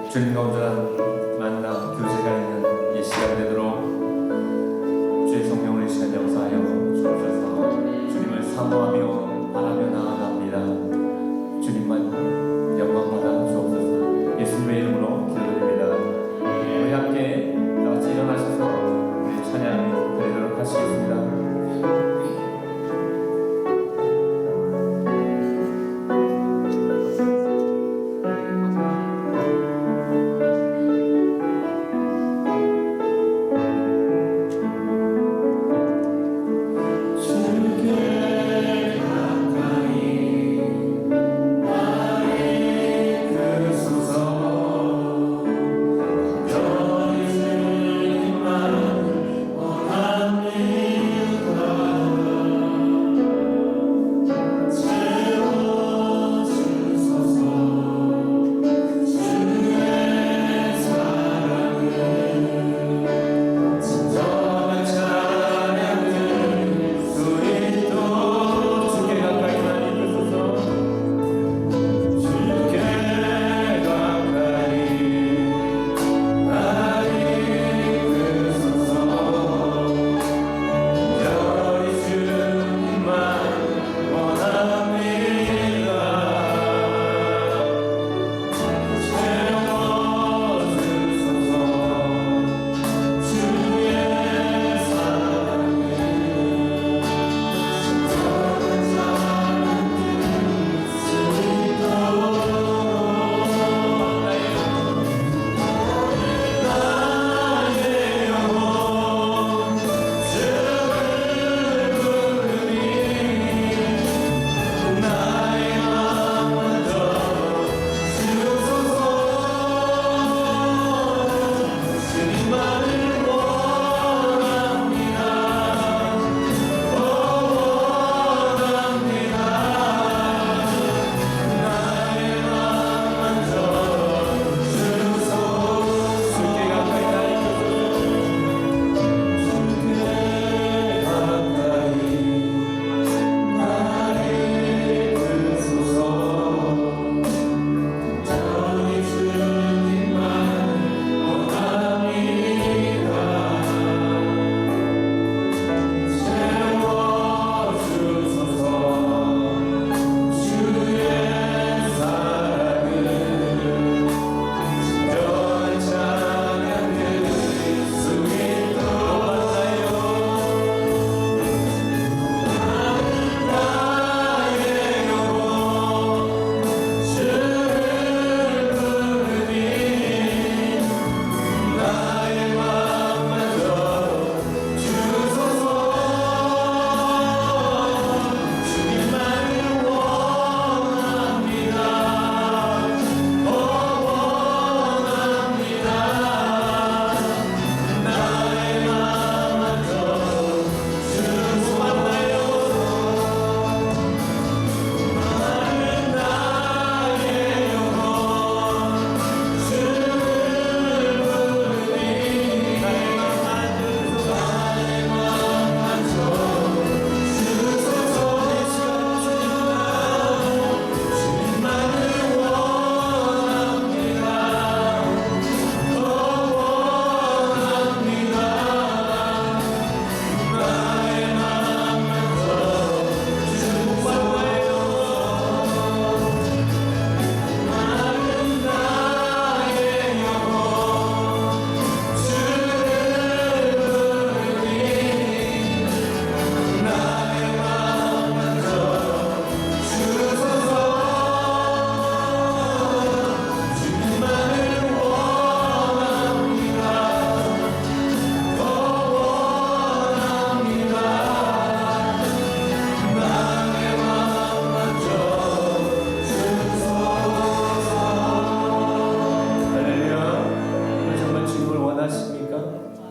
주님과 온전한 만남, 교제가 있는 이 시간 되도록 주의 성령을 이 시간 역사하여 주옵소서. 주님을 사모하며 바라며 나아갑니다. 주님만 영광받아 주옵소서. 예수님의 이름으로 기도드립니다. 우리 함께 다 같이 일어나셔서 우리 찬양 드리도록 하시겠습니다.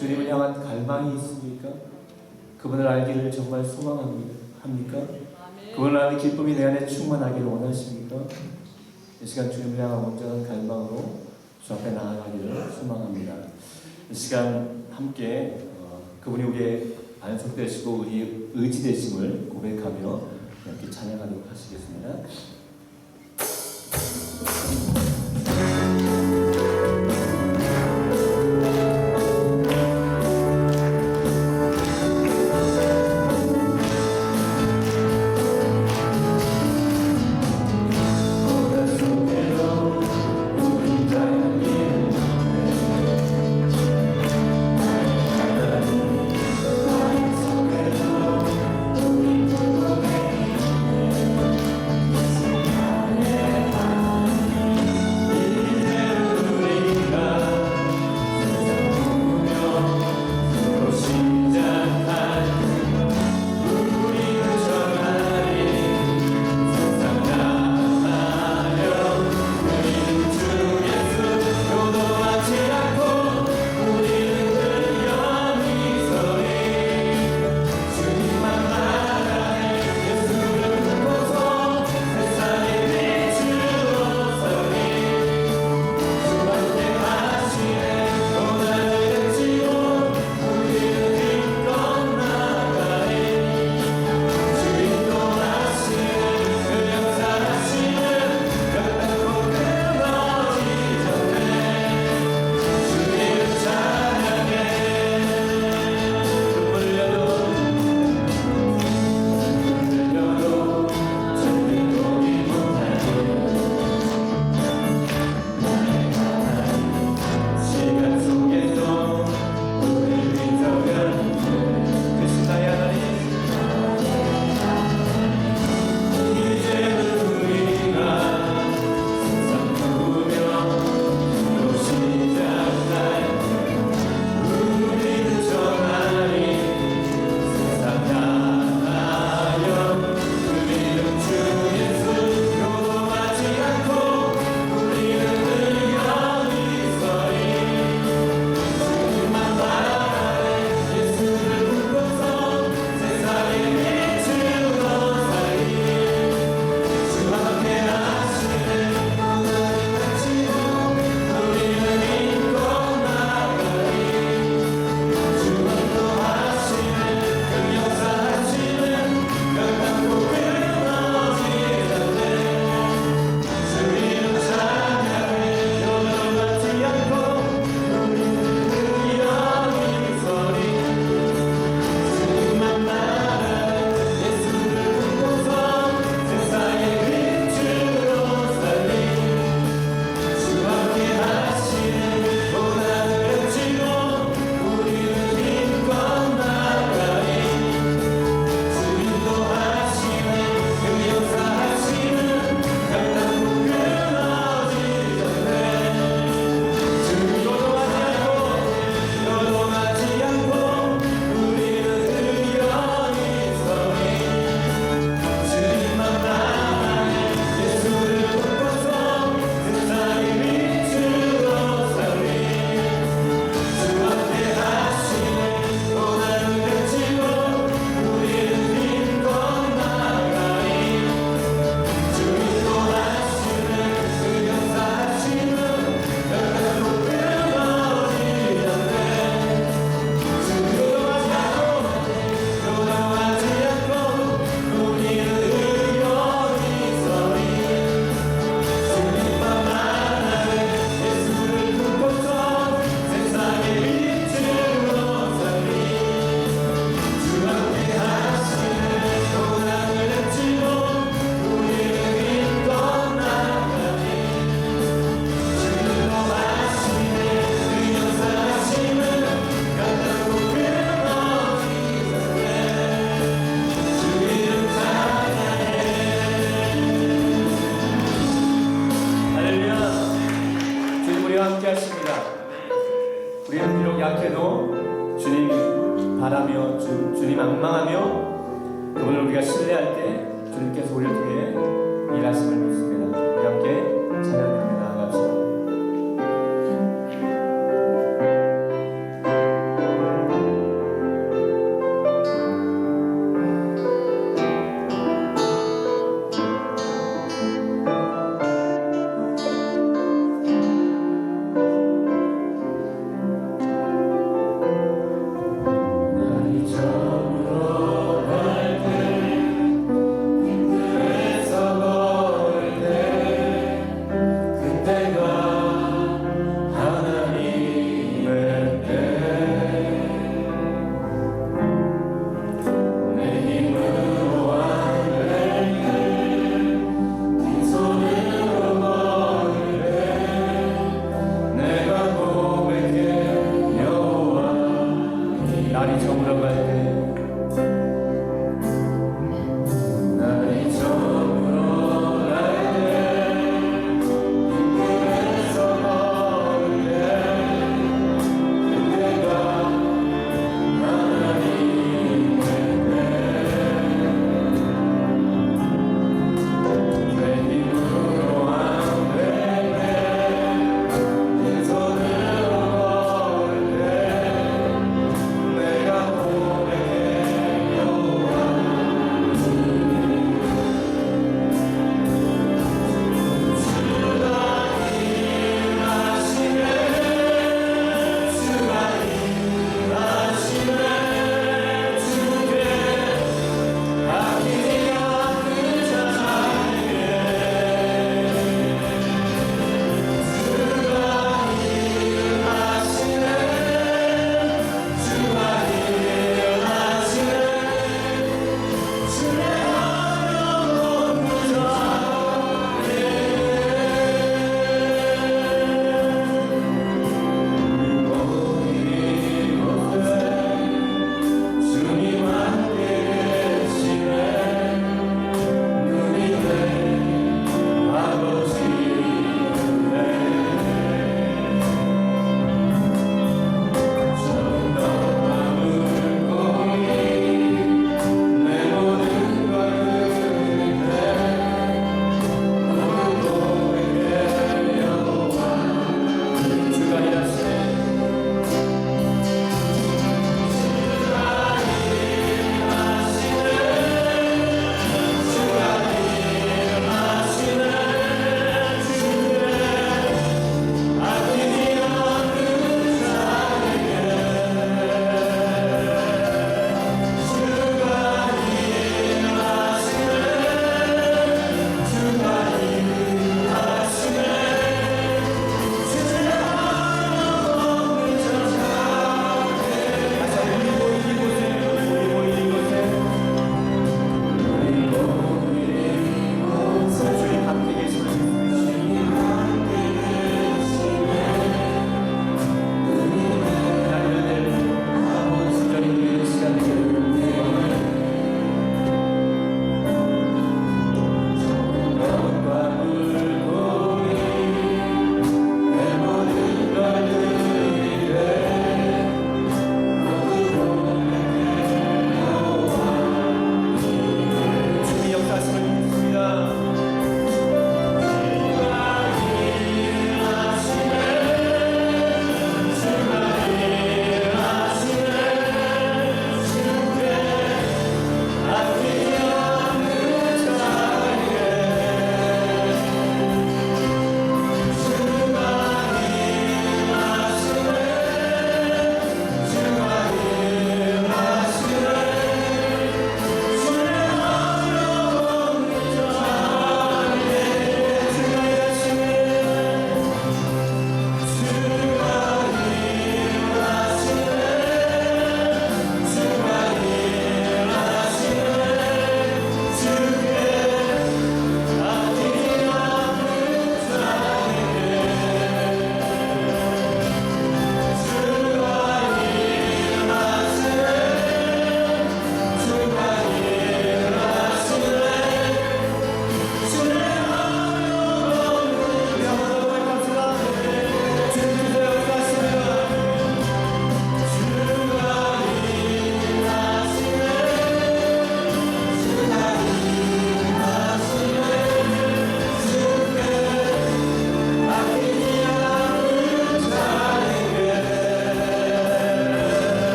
주님을 향한 갈망이 있습니까? 그분을 알기를 정말 소망합니까? 그분을 아는 기쁨이 내 안에 충만하기를 원하십니까? 이 시간 주님을 향한 온전한 갈망으로 주 앞에 나아가기를 소망합니다. 이 시간 함께 그분이 우리의 반석 되시고 우리의 의지 되심을 고백하며 이렇게 찬양하도록 하시겠습니다. 우리는 비록 약해도 주님 바라며 주님 앙망하며 그분을 우리가 신뢰할 때 주님께서 우리를 통해 일하심을 믿습니다. 우리 함께 찬양드리며 나아갑시다. 그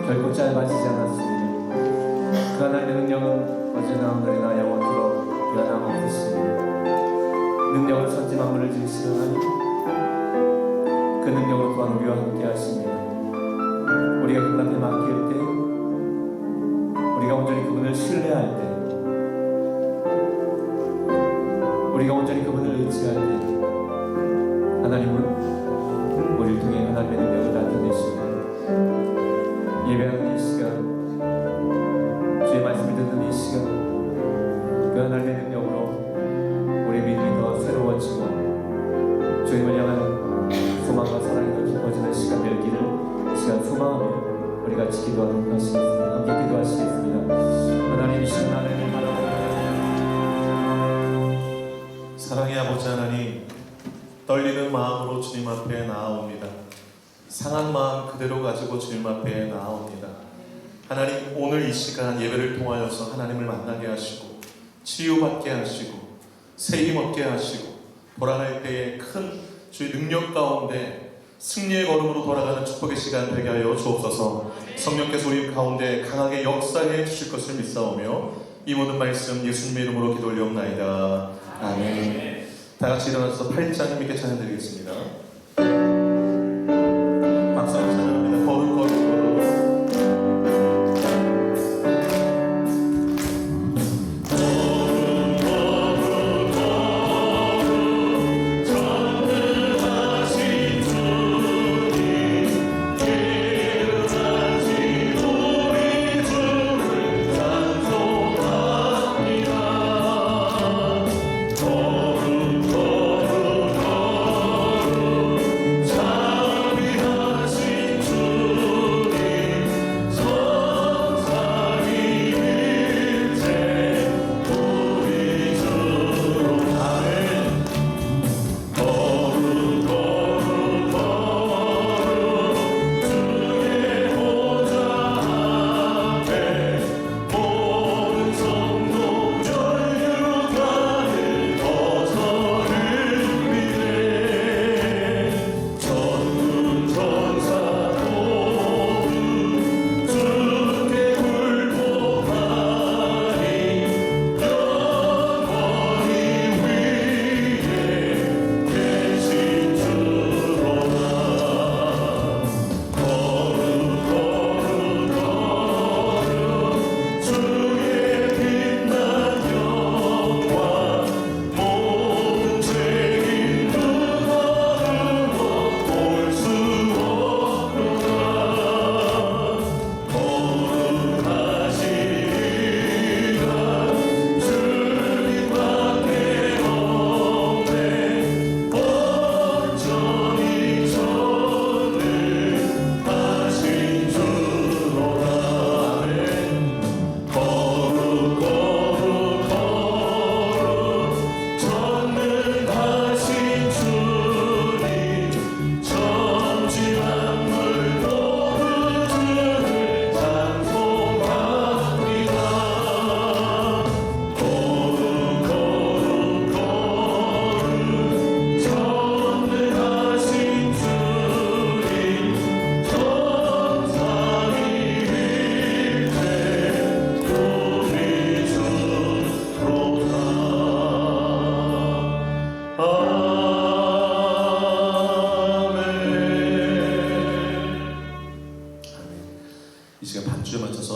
결코 짧아지지 않았습니다. 그 하나님의 능력은 어제나 오늘이나 영원토록 변함없으십니다. 능력을 천지 만물을 지으시는 하나님, 그 능력으로 또한 우리와 함께 하십니다. 우리가 그분 앞에 맡길 때, 우리가 온전히 그분을 신뢰할 때, 우리가 온전히 그분을 의지할 때, 하나님은 우리를 통해 하나님의 능력을 나타내십니다. 예배하는 이 시간, 주의 말씀을 듣는 이 시간, 그 하나님의 능력으로 우리의 믿음이 더 새로워지고 주님을 향한 소망과 사랑이 더 깊어지는 시간 되기를 이 시간 소망하며 우리 같이 기도하도록 하시겠습니다. 함께 기도하시겠습니다. 하나님, 이 시간 하나님을 바라보며 사랑의 아버지 하나님, 떨리는 마음으로 주님 앞에 나아옵니다. 상한 마음 그대로 가지고 주님 앞에 나아옵니다. 하나님, 오늘 이 시간 예배를 통하여서 하나님을 만나게 하시고 치유받게 하시고 새 힘 얻게 하시고 돌아갈 때에 큰 주의 능력 가운데 승리의 걸음으로 돌아가는 축복의 시간 되게 하여 주옵소서. 성령께서 우리 가운데 강하게 역사해 주실 것을 믿사오며 이 모든 말씀 예수님의 이름으로 기도 올려옵나이다. 아멘. 다 같이 일어나서 8장 힘있게 찬양드리겠습니다. 박수로 찬양합니다. 걸음 걸음 걸음.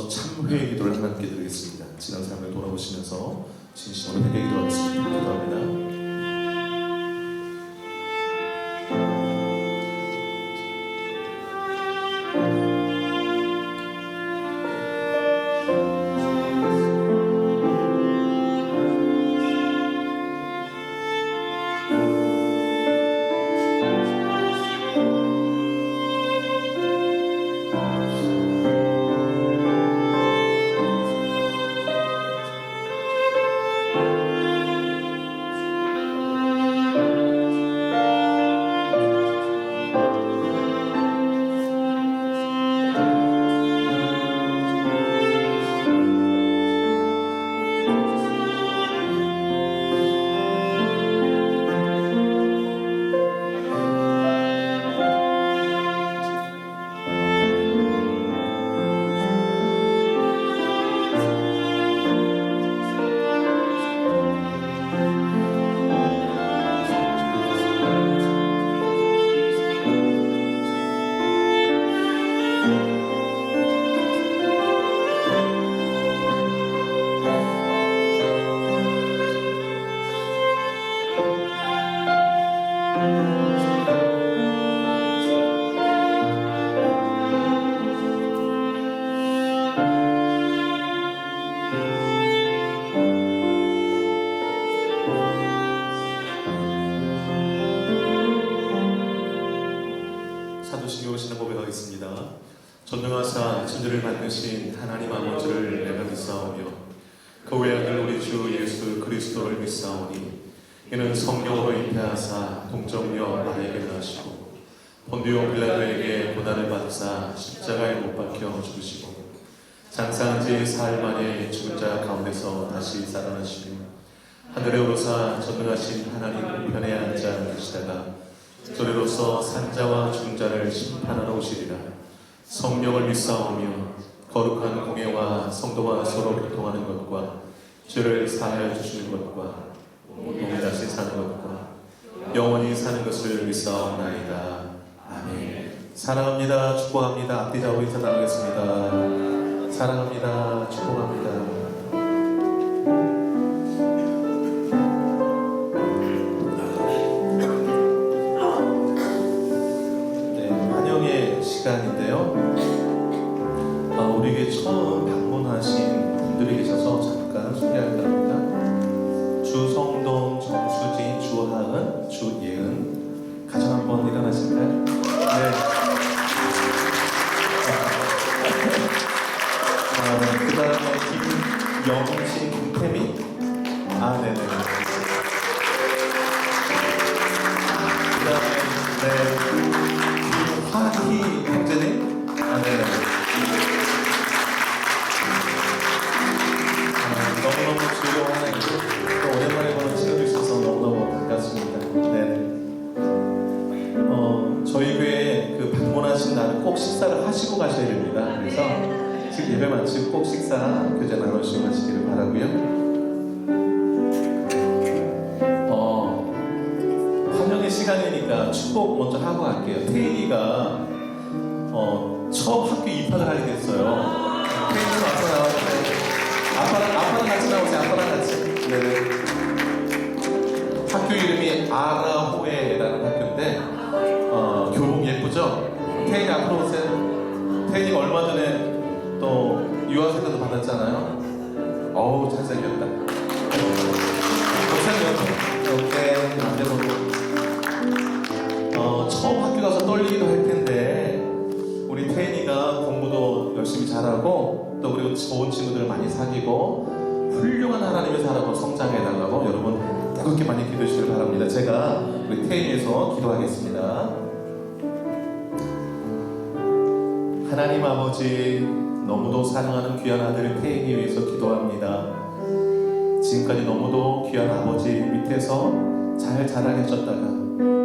참회의 기도를 하나님께 드리겠습니다. 지난 삶을 돌아보시면서 진심으로 회개 기도하겠습니다. 기도합니다. 전능하사 천지를 만드신 하나님 아버지를 내가 믿사오며 그 외아들 우리 주 예수 그리스도를 믿사오니 이는 성령으로 잉태하사 동정녀 마리아에게 나시고 본디오 빌라도에게 고난을 받으사 십자가에 못 박혀 죽으시고 장사한 지 사흘 만에 죽은 자 가운데서 다시 살아나시며 하늘에 오르사 전능하신 하나님 우편에 앉아 계시다가 저리로서 산자와 죽은 자를 심판하러 오시리라. 성령을 믿사오며 거룩한 공예와 성도와 서로 교통하는 것과 죄를 사하여 주시는 것과 몸이 다시 사는 것과 영원히 사는 것을 믿사옵나이다. 아멘. 사랑합니다. 축복합니다. 앞뒤 좌우 인사 나누겠습니다. 사랑합니다. 축복합니다. 시간인데요. 우리에게 처음 방문하신 분들이 계셔서 잠깐 소개할까 합니다. 주성동, 정수진, 주하은, 주예은. 가정 한번 일어나실까요? 네. 그 다음에 김영신, 김태미. 네네. 그 다음에 화희 형제님? 네네. 너무너무 즐거워하는 또 오랜만에 보는 친구도 있어서 너무너무 반갑습니다. 네네. 저희 교회에 그 방문하신 날은 꼭 식사를 하시고 가셔야 됩니다. 그래서 지금 예배 마치고 꼭 식사 교제 나누시고 가시기를 바라고요. 환영의 시간이니까 축복 먼저 하고 갈게요. 태인이가 처음 학교 입학을 하게 됐어요. 태인이는 앞서 나왔는데 아빠랑 같이 나오세요. 아빠랑 같이. 네. 학교 이름이 아라호에라는 학교인데 교복 예쁘죠? 태인이 앞으로 오세요. 태인이가 얼마 전에 또 유아세대도 받았잖아요. 어우 잘생겼다. 이렇게 남자분들 처음 학교 가서 떨리기도 할 텐데 우리 태인이가 공부도 열심히 잘하고 또 그리고 좋은 친구들을 많이 사귀고 훌륭한 하나님의 사람으로 성장해달라고 여러분 뜨겁게 많이 기도해 주시길 바랍니다. 제가 우리 태인에서 기도하겠습니다. 하나님 아버지, 너무도 사랑하는 귀한 아들 태인이 위해서 기도합니다. 지금까지 너무도 귀한 아버지 밑에서 잘 자라게 하셨다가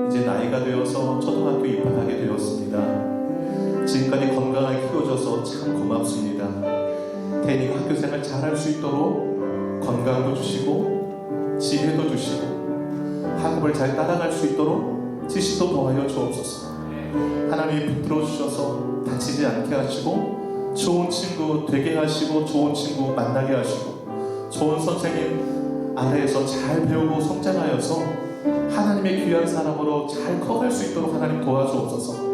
이제 나이가 되어서 초등학교 입학하게 되었습니다. 지금까지 건강하게 키워줘서 참 고맙습니다. 태인이가 학교 생활 잘할 수 있도록 건강도 주시고 지혜도 주시고 학업을 잘 따라갈 수 있도록 지식도 더하여 주옵소서. 하나님이 붙들어 주셔서 다치지 않게 하시고 좋은 친구 되게 하시고 좋은 친구 만나게 하시고 좋은 선생님 아래에서 잘 배우고 성장하여서 하나님의 귀한 사람으로 잘 커갈 수 있도록 하나님 도와주옵소서.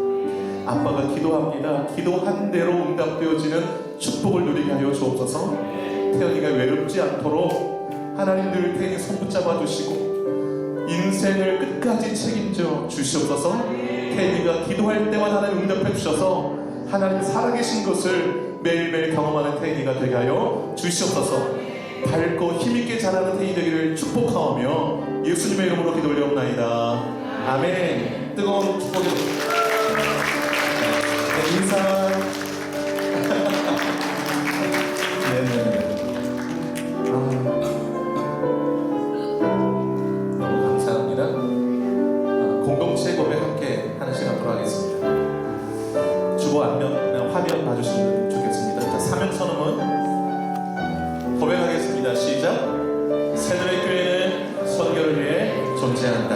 아빠가 기도합니다. 기도한 대로 응답되어지는 축복을 누리게 하여 주옵소서. 태연이가 외롭지 않도록 하나님 늘 태연이 손 붙잡아 주시고 인생을 끝까지 책임져 주시옵소서. 태연이가 기도할 때마다 하나님 응답해 주셔서 하나님 살아계신 것을 매일매일 경험하는 태연이가 되게 하여 주시옵소서. 밝고 힘있게 자라는 태인이 되기를 축복하오며 예수님의 이름으로 기도 올려옵나이다. 아멘. 뜨거운 축복이 인사. 네네. 너무 감사합니다. 공동체 고백 함께 하는 시간 갖도록 하겠습니다. 주보 앞면 화면 봐주시면 좋겠습니다. 자, 사명선언은 고백하겠습니다. 시작. 새들의 교회는 선교를 위해 존재한다.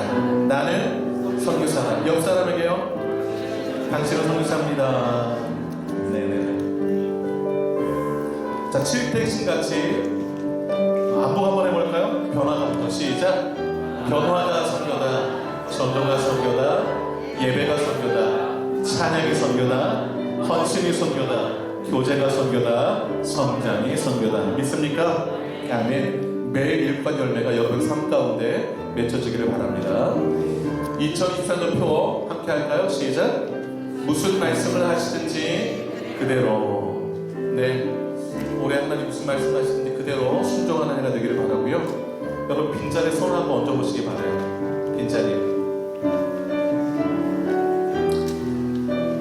나는 선교사다. 옆 사람에게요. 당신은 선교사입니다. 네네. 자, 7택신 같이 안복 한번 해볼까요? 변화가부터 시작. 변화가 선교다. 전도가 선교다. 예배가 선교다. 찬양이 선교다. 헌신이 선교다. 교제가 선교다. 성장이 선교다. 믿습니까? 아멘. 매일 일과 열매가 여러분 삶 가운데 맺혀지기를 바랍니다. 2023년 표 함께 할까요? 시작. 무슨 말씀을 하시든지 그대로 올해 하나님 무슨 말씀하시는지 그대로 순종하는 해가 되기를 바라고요. 여러분 빈자리에 손을 한번 얹어보시기 바라요. 빈자리.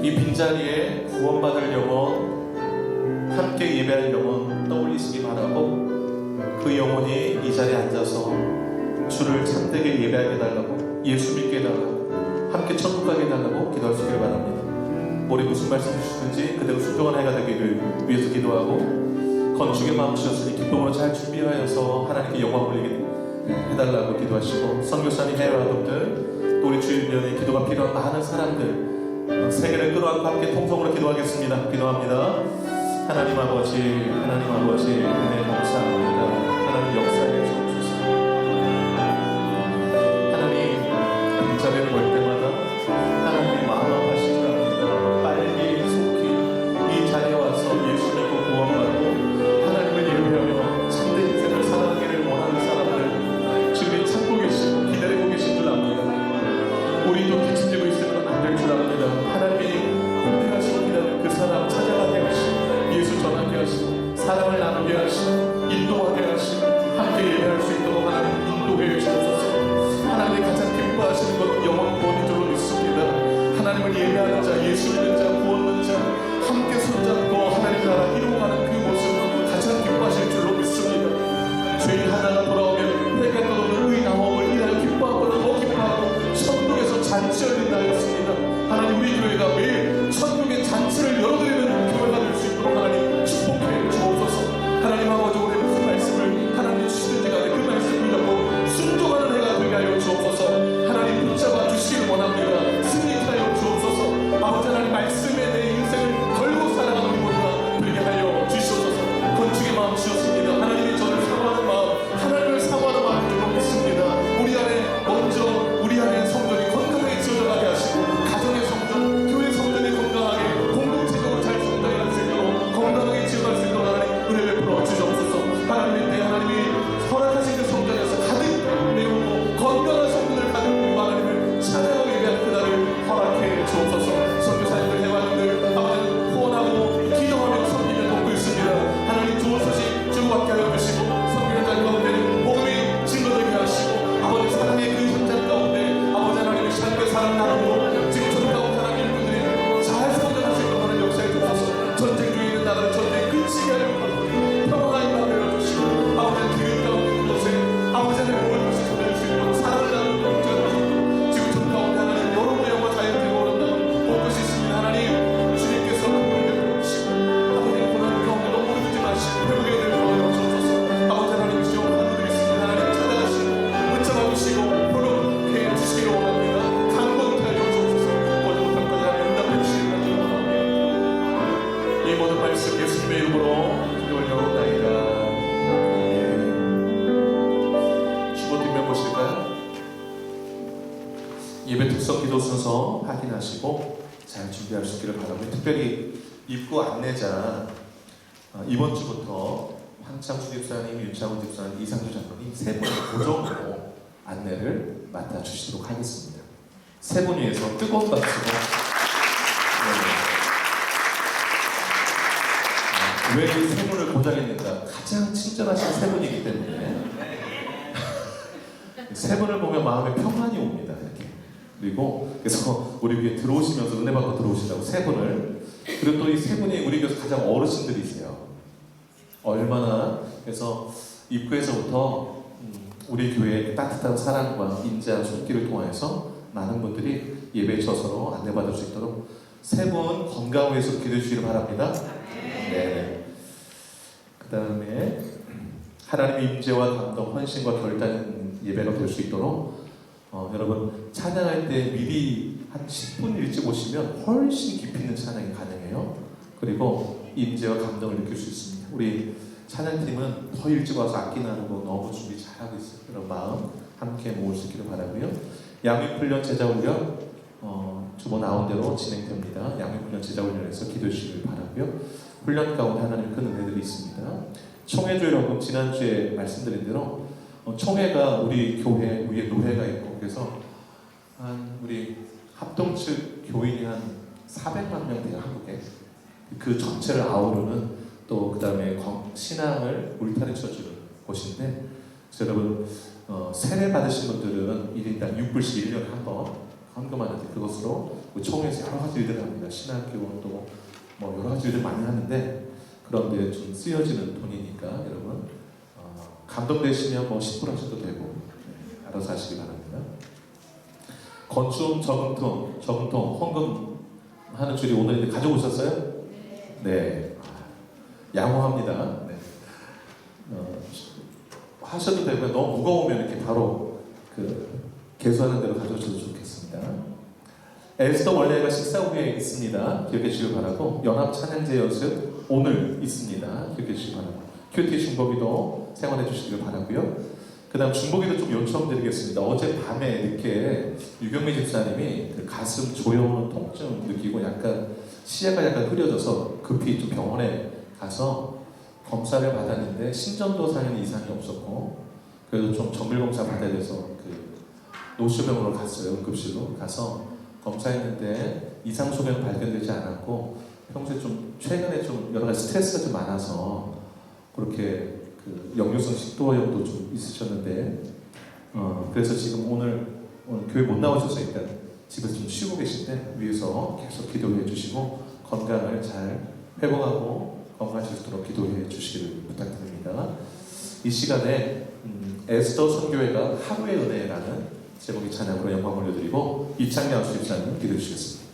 이 빈자리에 구원받을 영혼, 함께 예배할 영혼 떠올리시기 바라고, 그 영혼이 이 자리에 앉아서 주를 참되게 예배하게 해달라고, 예수 믿게 해달라고, 함께 천국 가게 해달라고 기도하시기를 바랍니다. 우리 무슨 말씀 주시든지 그대로 순종한 해가 되기를 위해서 기도하고, 건축의 마음 주셨으니 기쁨으로 잘 준비하여서 하나님께 영광 올리게 해달라고 기도하시고, 선교사님, 해외 아동들, 또 우리 주일위원회 기도가 필요한 많은 사람들 세계를 끌어안고 함께 통성으로 기도하겠습니다. 기도합니다. 하나님 아버지, 하나님 아버지, 은혜 감사합니다. 하나님 역사에 주옵소서. 하나님 빈자리를 볼 때마다 하나님의 마음 아파하시지 않습니다. 빨리 속히 이 자리에 와서 예수 믿고 구원받고 하나님을 예배하며 참된 인생을 살아가기를 원하는 사람들 지금 찾고 계시고 기다리고 계신 줄 압니다. 우리도 기침지고 있으면 안 될 줄 압니다. 하나님이 공평하시고 기다리는 그 사람 찾아가게 하시고 예수 전하게 하시고 사랑을 나누게 하시고 인도하게 하시고 함께 예배할 수 있도록 하나님 인도해 주옵소서. 하나님이 가장 기뻐하시는 것 영원 구원인 줄로 믿습니다. 하나님을 예배하는 자, 예수 믿는 자, 구원 얻는 자 함께 손잡고 하나님 나라 이루어가는 그 모습 가장 기뻐하실 줄로 믿습니다. 죄인 하나가 돌아오면 회개 떠도는 의 나옴을 이날 기뻐하고 더 기뻐하고 천국에서 잔치 열린다 하였습니다. 하나님 우리 교회가 매일 천국의 잔치를 열어드리는 교회가 될 수 있도록 하나님 축복해 주옵소서. 하나님 아버지 오늘 무슨 말씀을 하나님 주시든지 간에 그 말씀을 믿고 순종하는 해가 되게 하여 주옵소서. 하나님 붙잡아 주시길 원합니다. 승리하여 주옵소서. 아버지 하나님 말씀에 내 인생을 걸고 살아가는 우리 모두가 되게 하여 주시옵소서. 건축의 마음 주셨습니다. 하나님이 저를 사모하는 마음, 하나님을 사모하는 마음을 좀 믿습니다. 우리 안에 먼저 우리 안에 성전이 건강하게 지어져 가게 하시고 가정의 성전, 교회 성전이 건강하게 공동체적으로 잘 성장할 수 있도록 건강하게 지어갈 수 있도록 하나님 은혜 베풀어 주시옵소서. 하나님의 때 하나님이 허락하신 그 성전에서 가득 메우고 건강한 성전을 가득 메우고 하나님을 찬양하기 위한 그날을 허락해 주옵소서. 선교사님들, 대화님들 아버지 후원하고 기도하며 섬기며 돕고 있습니다. 하나님 좋은 소식 주고받게 하여 주시고 섬기는 자 가운데 복음이 증거되게 하시고 아버지 사랑의 그 현장 가운데 아버지 하나님의 삶의 사랑 나누고 지금 전 가운데 하나님 일꾼들이 잘 성장할 수 있도록 하는 역사에 주옵소서. 전쟁 중에 있는 나라를 전쟁 끝이게 하여 주옵소서. 평화가 임하여 주시고 아버지 그 가운데 그곳에 아버지 하나님 모든 것을 전할 수 있도록 사랑을 나누는 역사에 주옵소서. 지금 전 가운데 하나님 여러 모양과 자연되고 오른다는 본 것이 있으면 하나님 주님께서 그분을 베풀어 주시고 아버지 고난 가운데 너무 오르지 마시고 회복의 은혜를 더하여 주옵소서. 아버지 하나님 주여 하늘을 있으면 하나님 찾아가시고 붙잡아 주시고 호흡해 주시기를 원합니다. 강건케 하여 주옵소서. 모든 것까지 하나님 응답해 주시기를 원합니다. 이 모든 말씀 예수님의 이름으로 기도를 열어옵나이다. 주보 뒷면 보실까요? 예배 특석 기도 순서 확인하시고 잘 준비할 수 있기를 바라고, 특별히 입구 안내자 이번 주부터 황창수 집사님, 윤창훈 집사님, 이상주 장로님 세 분의 고정으로 안내를 맡아주시도록 하겠습니다. 세 분 위해서 뜨거운 박수로 왜 이 세 분을 고정했는가? 가장 친절하신 세 분이기 때문에 세 분을 보면 마음에 평안이 옵니다. 이렇게. 그리고 그래서 우리 교회 들어오시면서 은혜 받고 들어오시라고 세 분을, 그리고 또 이 세 분이 우리 교회에서 가장 어르신들이세요. 얼마나 그래서 입구에서부터 우리 교회의 따뜻한 사랑과 인자와 손길을 통해서 많은 분들이 예배 처서로 안내받을 수 있도록 세 분 건강을 위해서 기도해 주시기를 바랍니다. 네. 그 다음에 하나님의 임재와 감동, 헌신과 결단은 예배가 될 수 있도록 여러분 찬양할 때 미리 한 10분 일찍 오시면 훨씬 깊이 있는 찬양이 가능해요. 그리고 임재와 감동을 느낄 수 있습니다. 우리 찬양팀은 더 일찍 와서 악기 나누고 너무 준비 잘하고 있어요. 그런 마음 함께 모을 수 있기를 바라고요. 양육훈련 제자훈련 주보 나온 대로 진행됩니다. 양육훈련 제자훈련에서 기도해 주시길 바라고요. 훈련 가운데 하나님 큰 은혜들이 있습니다. 총회주 여러분, 지난주에 말씀드린 대로 총회가 우리 교회 위에 노회가 있고, 그래서 한 우리 합동 측 교인이 한 400만 명 돼요, 한국에. 그 전체를 아우르는 또 그 다음에 신앙을 울타리쳐주는 곳인데 여러분 세례 받으신 분들은 1인당 6불씩 1년에 한 번 헌금하는데 그것으로 총회에서 여러 가지 일들을 합니다. 신학교 또 뭐 여러 가지 일들 많이 하는데 그런데 좀 쓰여지는 돈이니까 여러분 감동되시면 뭐 10불 하셔도 되고 알아서 하시기 바랍니다. 건축 저금통 헌금하는 줄이 오늘인데 가져오셨어요? 네. 양호합니다. 네. 하셔도 되고요. 너무 무거우면 이렇게 바로 개수하는 대로 가져오셔도 좋겠습니다. 에스더 원래가 식사 후에 있습니다. 기억해 주시기 바라고 연합 찬양제 연습 오늘 있습니다. 기억해 주시기 바라고 큐티 중보기도 생활해 주시길 바라고요. 그 다음 중보기도 좀 요청드리겠습니다. 어제 밤에 늦게 유경미 집사님이 그 가슴 조여오는 통증 느끼고 약간 시야가 약간 흐려져서 급히 좀 병원에 가서 검사를 받았는데 심전도상에는 이상이 없었고 그래도 좀 정밀검사 받아야 돼서 노쇼병원으로 갔어요. 응급실로 가서 검사했는데 이상 소견 발견되지 않았고 평소에 좀 최근에 좀 여러 가지 스트레스가 좀 많아서 그렇게 역류성 식도염도 좀 있으셨는데 그래서 지금 오늘 교회 못 나오셔서 일단 집에서 좀 쉬고 계신데 위에서 계속 기도해 주시고 건강을 잘 회복하고 건강하실 수 있도록 기도해 주시기를 부탁드립니다. 이 시간에 에스더 선교회가 하루의 은혜라는 제목의 찬양으로 영광 올려드리고 이창양 수집사님 기도해 주시겠습니다.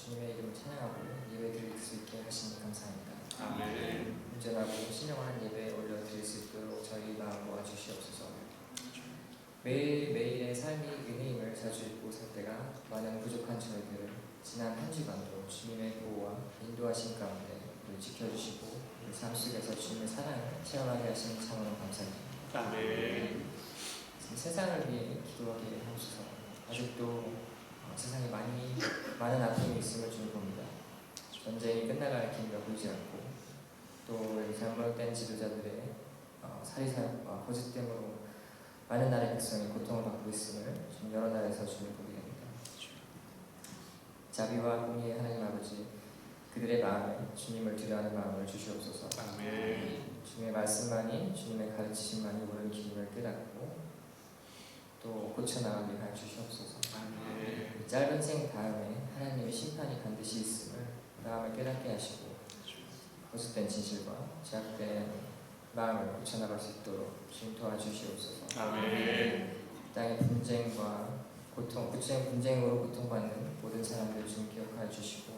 주님의 이름을 찬양하고 예배 드릴 수 있게 하시니 감사합니다. 아멘. 온전하고 신령한 예배에 올려드릴 수 있도록 저희 마음 모아주시옵소서. 매일매일의 삶이 은혜임을 자주 잊고 살 때가 많은 부족한 저희들을 지난 한 주간도 주님의 보호와 인도하신 가운데 우리 지켜주시고 우리 삶 속에서 주님의 사랑을 체험하게 하시니 참으로 감사합니다. 아멘. 지금 세상을 위해 기도하게 하옵소서. 아직도 세상에 많은 아픔이 있음을 주님 봅니다. 전쟁이 끝나갈 기미가 보이지 않고 또 잘못된 지도자들의 사리사욕과 거짓됨으로 많은 나라의 백성이 고통을 받고 있음을 지금 여러 나라에서 주님 보게 됩니다. 자비와 공의의 하나님 아버지, 그들의 마음에 주님을 두려워하는 마음을 주시옵소서. 아멘. 주님의 말씀만이, 주님의 가르치심만이 옳은 길임을 깨닫고 또 고쳐나가게 하여 주시옵소서. 아멘. 이 짧은 생 다음에 하나님의 심판이 반드시 있음을 마음을 깨닫게 하시고 거짓된 진실과 제약된 마음을 고쳐나갈 수 있도록 주님 도와주시옵소서. 아멘. 땅의 분쟁과 분쟁으로 고통받는 모든 사람들 주님 기억하여 주시고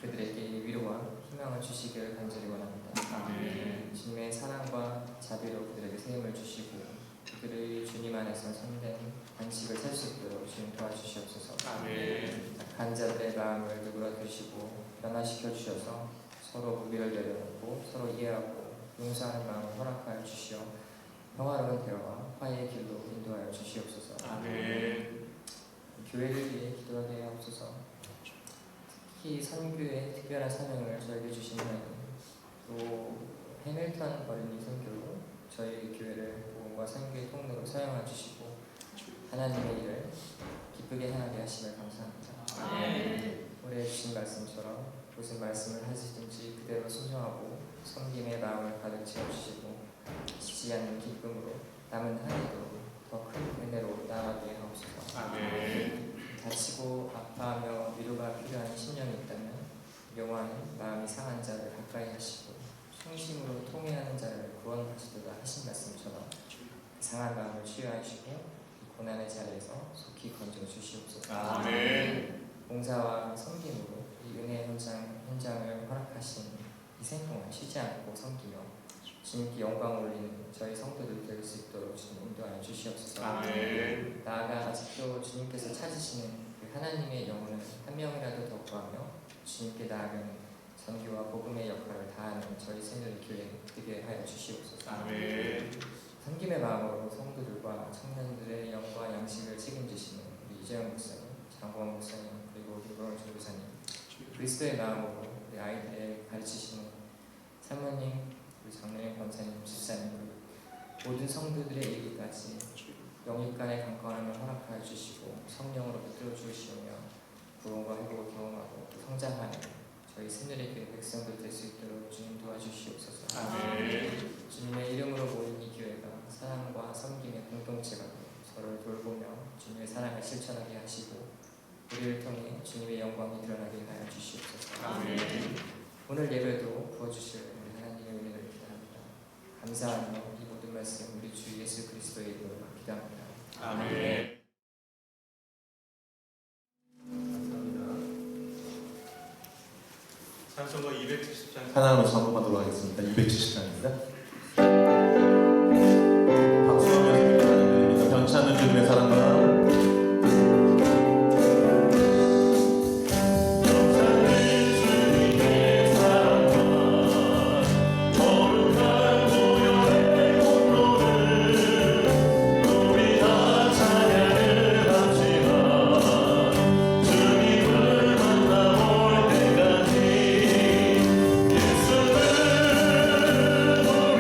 그들에게 위로와 희망을 주시기를 간절히 원합니다. 아멘. 주님의 사랑과 자비로 그들에게 세움을 주시고 그들의 주님 안에서 참된 안식을 살 수 있도록 주님 도와주시옵소서. 아멘. 간 자들의 마음을 누그러뜨리시고 변화시켜 주셔서 서로 무비를 내려놓고 서로 이해하고 용서하는 마음을 허락하여 주시어 평화로운 대화와 화해의 길로 인도하여 주시옵소서. 아멘. 교회를 위해 기도하게 하옵소서. 특히 선교의 특별한 사명을 저에게 주신 하나님, 또 해밀턴 어린이 선교로 저희 교회를 복음과 선교의 통로로 사용해 주시고 하나님의 일을 기쁘게 행하게 하심을 감사합니다. 아멘. 올해 주신 말씀처럼 무슨 말씀을 하시든지 그대로 순종하고 섬김의 마음을 가득 채워주시고 지지 않는 기쁨으로 남은 한 해도 더 큰 은혜로 나아가게 하옵소서. 아멘. 다치고 아파하며 위로가 필요한 심령이 있다면 용화는 마음이 상한 자를 가까이 하시고 충심으로 통회하는 자를 구원하시도다 하신 말씀처럼 상한 마음을 치유하시고 고난의 자리에서 속히 건져 주시옵소서. 아멘. 봉사와 섬김으로 이 은혜의 현장을 허락하신 이 생동안 쉬지 않고 섬기며 주님께 영광 올리는 저희 성도들 될 수 있도록 주님 인도하여 주시옵소서. 아멘. 나아가 아직도 주님께서 찾으시는 그 하나님의 영혼을 한 명이라도 더 구하며 주님께 나아가는 선교와 복음의 역할을 다하는 저희 새누리 교회 되게 하여 주시옵소서. 아멘. 섬김의 마음으로 성도들과 청년들의 영과 양식을 책임지시는 우리 이재영 목사님, 장보원 목사님, 그리고 김광훈 전도사님, 그리스도의 마음으로 우리 아이들의 가르치시는 사모님, 우리 장로님, 권사님, 집사님, 모든 성도들의 이르기까지 영육간의 강건함을 허락하여 주시고 성령으로 붙들어 주시오며 구원과 회복을 경험하고 또 성장하는 저희 새누리 교회 백성들 될 수 있도록 주님 도와주시옵소서. 아멘. 주님의 이름으로 모인 이 교회가 사랑과 섬김의 공동체가 되어 서로를 돌보며 주님의 사랑을 실천하게 하시고 우리를 통해 주님의 영광이 드러나게 하여 주시옵소서. 아멘. 오늘 예배도 부어주실 우리 하나님의 은혜를 기도합니다. 감사하며 이 모든 말씀 우리 주 예수 그리스도의 이름으로 기도합니다. 아멘. 찬송가 270장 하나로 작업하도록 하겠습니다. 270장입니다. 박수하면서 기도하는 변치 않는 주님의 사랑과 예수를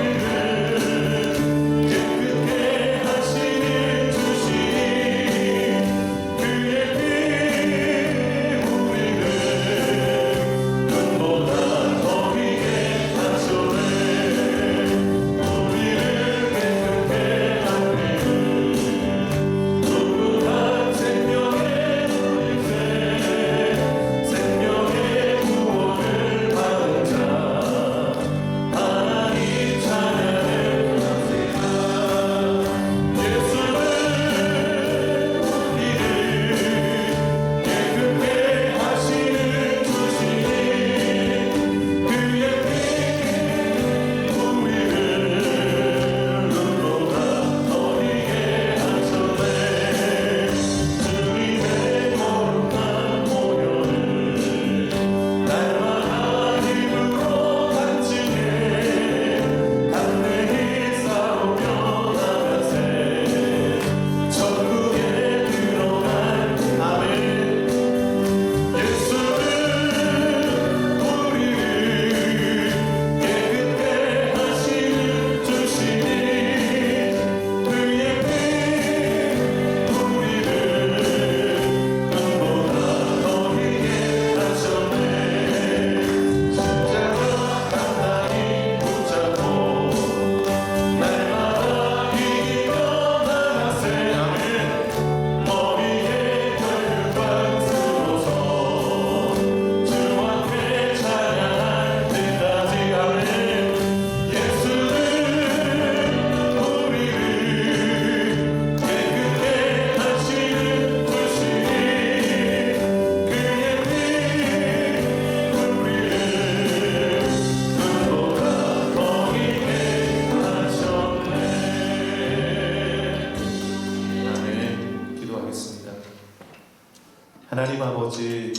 하나님 아버지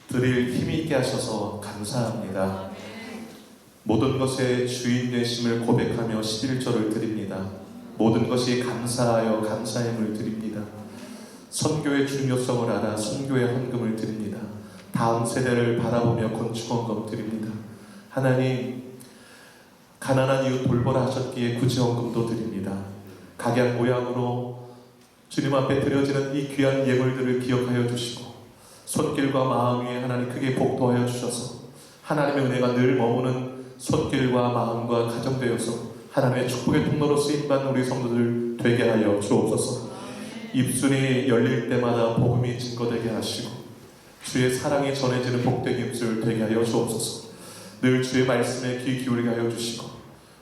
드릴 힘이 있게 하셔서 감사합니다. 모든 것의 주인 되심을 고백하며 11절을 드립니다. 모든 것이 감사하여 감사함을 드립니다. 선교의 중요성을 알아 선교의 헌금을 드립니다. 다음 세대를 바라보며 건축헌금 드립니다. 하나님, 가난한 이웃 돌보라 하셨기에 구제헌금도 드립니다. 각양 모양으로 주님 앞에 드려지는 이 귀한 예물들을 기억하여 주시고 손길과 마음 위에 하나님 크게 복도하여 주셔서 하나님의 은혜가 늘 머무는 손길과 마음과 가정되어서 하나님의 축복의 통로로 쓰임받는 우리 성도들 되게 하여 주옵소서. 입술이 열릴 때마다 복음이 증거되게 하시고 주의 사랑이 전해지는 복된 입술 되게 하여 주옵소서. 늘 주의 말씀에 귀 기울이게 하여 주시고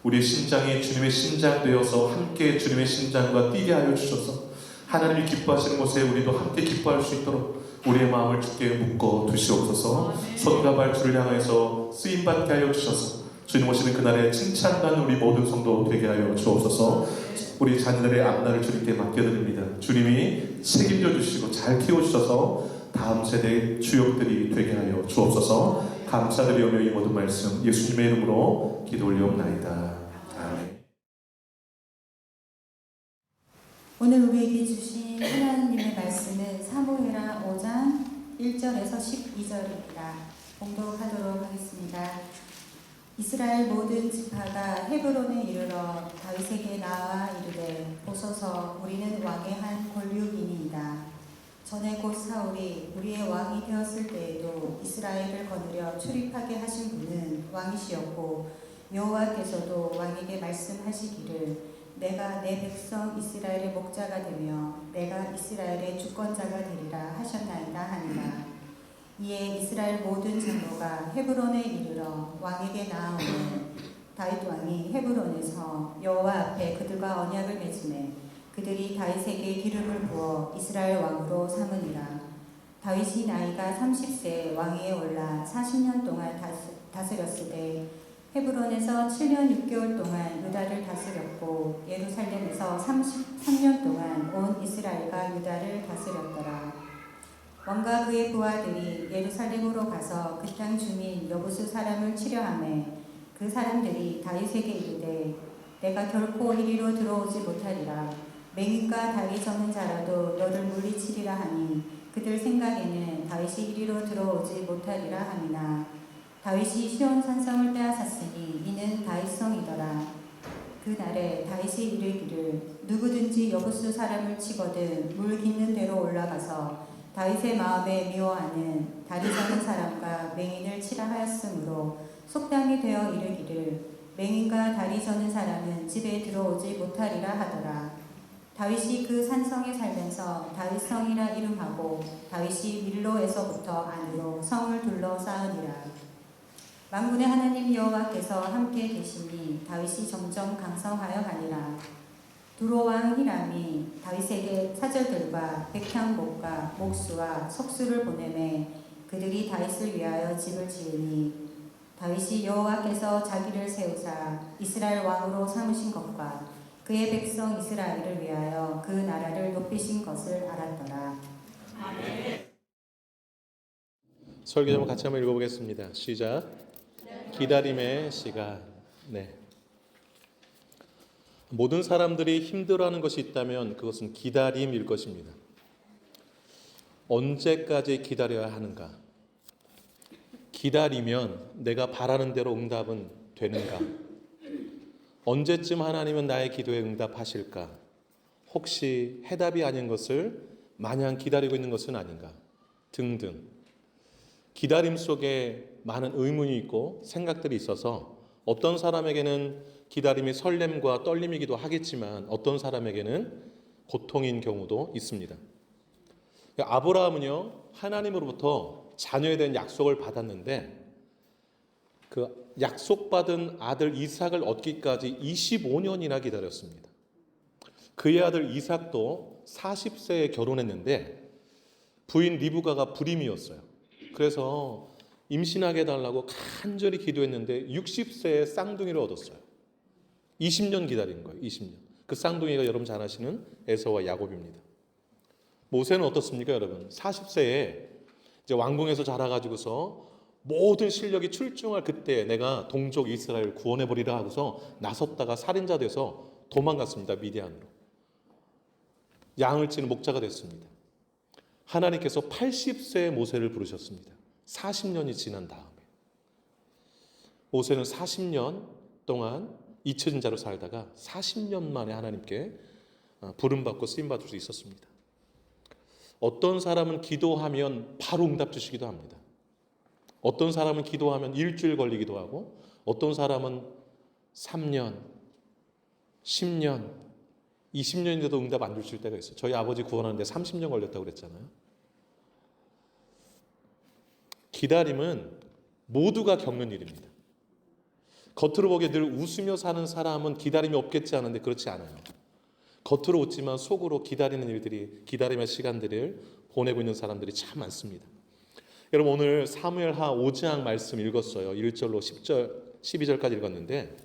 우리 심장이 주님의 심장 되어서 함께 주님의 심장과 뛰게 하여 주셔서 하나님이 기뻐하시는 곳에 우리도 함께 기뻐할 수 있도록 우리의 마음을 주께 묶어 두시옵소서. 손과 발 주를 향해서 쓰임받게 하여 주셔서 주님 오시는 그날에 칭찬받는 우리 모든 성도 되게 하여 주옵소서. 우리 자녀들의 앞날을 주님께 맡겨드립니다. 주님이 책임져 주시고 잘 키워주셔서 다음 세대의 주역들이 되게 하여 주옵소서. 감사드리오며 이 모든 말씀 예수님의 이름으로 기도 올리옵나이다. 아멘. 오늘 우리에게 주신 하나님의 말씀은 사무엘하 5장 1절에서 12절입니다. 봉독하도록 하겠습니다. 이스라엘 모든 지파가 헤브론에 이르러 다윗에게 나와 이르되 보소서 우리는 왕의 한 권류이니이다. 전에 곧 사울이 우리의 왕이 되었을 때에도 이스라엘을 거느려 출입하게 하신 분은 왕이시었고 여호와께서도 왕에게 말씀하시기를 내가 내 백성 이스라엘의 목자가 되며 내가 이스라엘의 주권자가 되리라 하셨나이다 하니라. 이에 이스라엘 모든 장로가 헤브론에 이르러 왕에게 나아오니 다윗 왕이 헤브론에서 여호와 앞에 그들과 언약을 맺으매 그들이 다윗에게 기름을 부어 이스라엘 왕으로 삼으니라. 다윗이 나이가 30세에 왕위에 올라 40년 동안 다스렸으되 헤브론에서 7년 6개월 동안 유다를 다스렸고 예루살렘에서 33년 동안 온 이스라엘과 유다를 다스렸더라. 왕과 그의 부하들이 예루살렘으로 가서 그 땅 주민 여부수 사람을 치려하매 그 사람들이 다윗에게 이르되 내가 결코 이리로 들어오지 못하리라. 맹인과 다리 저는 자라도 너를 물리치리라 하니 그들 생각에는 다윗이 이리로 들어오지 못하리라 함이나 다윗이 시온 산성을 빼앗았으니 이는 다윗성이더라. 그날에 다윗이 이르기를 누구든지 여부수 사람을 치거든 물 깃는 데로 올라가서 다윗의 마음에 미워하는 다리 저는 사람과 맹인을 치라 하였으므로 속담이 되어 이르기를 맹인과 다리 저는 사람은 집에 들어오지 못하리라 하더라. 다윗이 그 산성에 살면서 다윗성이라 이름하고 다윗이 밀로에서부터 안으로 성을 둘러싸으니라. 만군의 하나님 여호와께서 함께 계시니 다윗이 점점 강성하여 가니라. 두로왕 히람이 다윗에게 사절들과 백향목과 목수와 석수를 보내매 그들이 다윗을 위하여 집을 지으니 다윗이 여호와께서 자기를 세우사 이스라엘 왕으로 삼으신 것과 그의 백성 이스라엘을 위하여 그 나라를 높이신 것을 알았더라. 아멘. 설교 제목 같이 한번 읽어보겠습니다. 시작. 기다림의 시간. 네. 모든 사람들이 힘들어하는 것이 있다면 그것은 기다림일 것입니다. 언제까지 기다려야 하는가? 기다리면 내가 바라는 대로 응답은 되는가? 언제쯤 하나님은 나의 기도에 응답하실까? 혹시 해답이 아닌 것을 마냥 기다리고 있는 것은 아닌가? 등등. 기다림 속에 많은 의문이 있고 생각들이 있어서 어떤 사람에게는 기다림이 설렘과 떨림이기도 하겠지만 어떤 사람에게는 고통인 경우도 있습니다. 아브라함은요, 하나님으로부터 자녀에 대한 약속을 받았는데 그 약속받은 아들 이삭을 얻기까지 25년이나 기다렸습니다. 그의 아들 이삭도 40세에 결혼했는데 부인 리브가가 불임이었어요. 그래서 임신하게 해달라고 간절히 기도했는데 60세에 쌍둥이를 얻었어요. 20년 기다린 거예요. 20년. 그 쌍둥이가 여러분 잘 아시는 에서와 야곱입니다. 모세는 어떻습니까, 여러분? 40세에 이제 왕궁에서 자라가지고서 모든 실력이 출중할 그때 내가 동족 이스라엘 구원해 버리라 하고서 나섰다가 살인자 돼서 도망갔습니다. 미디안으로. 양을 치는 목자가 됐습니다. 하나님께서 80세의 모세를 부르셨습니다. 40년이 지난 다음에. 모세는 40년 동안 잊혀진 자로 살다가 40년 만에 하나님께 부름받고 쓰임받을 수 있었습니다. 어떤 사람은 기도하면 바로 응답 주시기도 합니다. 어떤 사람은 기도하면 일주일 걸리기도 하고, 어떤 사람은 3년, 10년, 20년인데도 응답 안 주실 때가 있어요. 저희 아버지 구원하는데 30년 걸렸다고 그랬잖아요. 기다림은 모두가 겪는 일입니다. 겉으로 보기에 늘 웃으며 사는 사람은 기다림이 없겠지 하는데 그렇지 않아요. 겉으로 웃지만 속으로 기다리는 일들이, 기다림의 시간들을 보내고 있는 사람들이 참 많습니다. 여러분, 오늘 사무엘하 5장 말씀 읽었어요. 1절로 10절, 12절까지 읽었는데,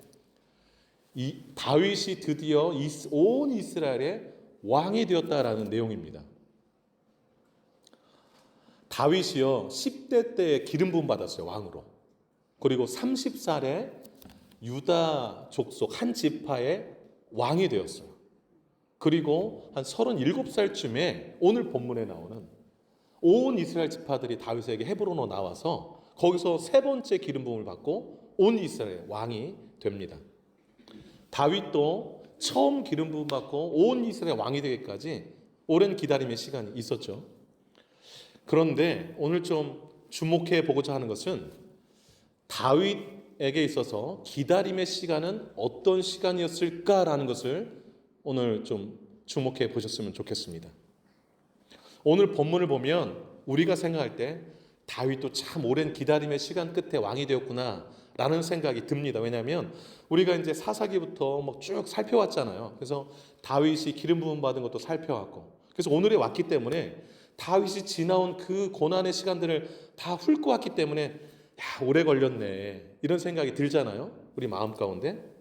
이 다윗이 드디어 온 이스라엘의 왕이 되었다라는 내용입니다. 다윗이요 10대 때에 기름 부음 받았어요, 왕으로. 그리고 30살에 유다 족속 한 지파의 왕이 되었어요. 그리고 한 37살쯤에 오늘 본문에 나오는 온 이스라엘 지파들이 다윗에게 헤브론으로 나와서 거기서 세 번째 기름 부음을 받고 온 이스라엘 왕이 됩니다. 다윗도 처음 기름 부음 받고 온 이스라엘 왕이 되기까지 오랜 기다림의 시간이 있었죠. 그런데 오늘 좀 주목해 보고자 하는 것은 다윗에게 있어서 기다림의 시간은 어떤 시간이었을까라는 것을 오늘 좀 주목해 보셨으면 좋겠습니다. 오늘 본문을 보면 우리가 생각할 때 다윗도 참 오랜 기다림의 시간 끝에 왕이 되었구나 라는 생각이 듭니다. 왜냐하면 우리가 이제 사사기부터 막 쭉 살펴왔잖아요. 그래서 다윗이 기름 부음 받은 것도 살펴왔고, 그래서 오늘에 왔기 때문에 다윗이 지나온 그 고난의 시간들을 다 훑고 왔기 때문에 야, 오래 걸렸네 이런 생각이 들잖아요, 우리 마음 가운데.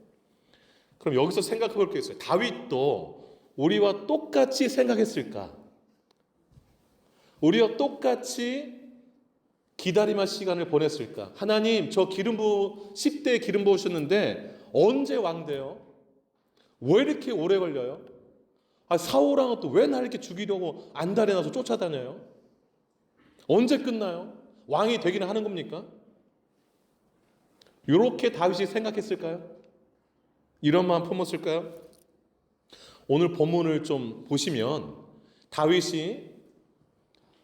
그럼 여기서 생각해 볼 게 있어요. 다윗도 우리와 똑같이 생각했을까? 우리와 똑같이 기다림의 시간을 보냈을까? 하나님, 저 10대에 기름 부으셨는데 언제 왕 돼요? 왜 이렇게 오래 걸려요? 사울왕은 또 왜 나를 이렇게 죽이려고 안달에 나서 쫓아다녀요? 언제 끝나요? 왕이 되기는 하는 겁니까? 이렇게 다윗이 생각했을까요? 이런 마음 품었을까요? 오늘 본문을 좀 보시면 다윗이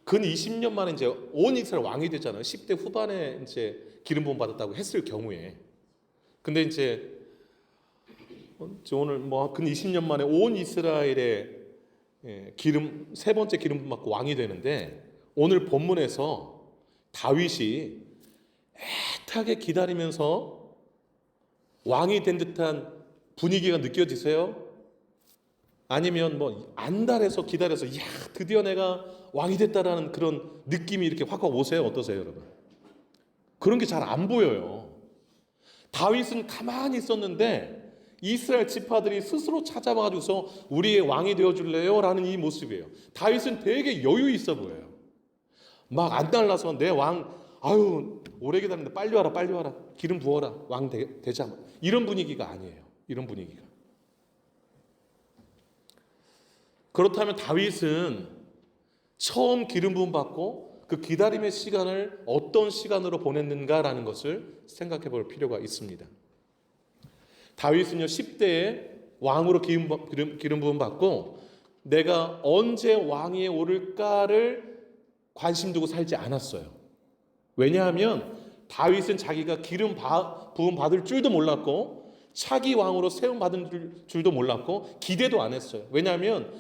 근 20년 만에 이제 온 이스라엘 왕이 됐잖아요. 10대 후반에 이제 기름 부음 받았다고 했을 경우에. 근데 이제 오늘 근 20년 만에 온 이스라엘의 세 번째 기름 부음 받고 왕이 되는데, 오늘 본문에서 다윗이 애타게 기다리면서 왕이 된 듯한 분위기가 느껴지세요? 아니면 안달해서 기다려서 야, 드디어 내가 왕이 됐다라는 그런 느낌이 이렇게 확 오세요? 어떠세요, 여러분? 그런 게 잘 안 보여요. 다윗은 가만히 있었는데 이스라엘 지파들이 스스로 찾아와가지고서 우리의 왕이 되어줄래요? 라는 이 모습이에요. 다윗은 되게 여유 있어 보여요. 막 안달나서 내 왕, 아유 오래 기다렸는데 빨리 와라, 빨리 와라, 기름 부어라, 왕 되자, 이런 분위기가 아니에요. 이런 분위기가. 그렇다면 다윗은 처음 기름 부음 받고 그 기다림의 시간을 어떤 시간으로 보냈는가라는 것을 생각해 볼 필요가 있습니다. 다윗은요 10대에 왕으로 기름 부음 받고 내가 언제 왕위에 오를까를 관심 두고 살지 않았어요. 왜냐하면 다윗은 자기가 기름 부음 받을 줄도 몰랐고 차기 왕으로 세움 받은 줄도 몰랐고 기대도 안 했어요. 왜냐하면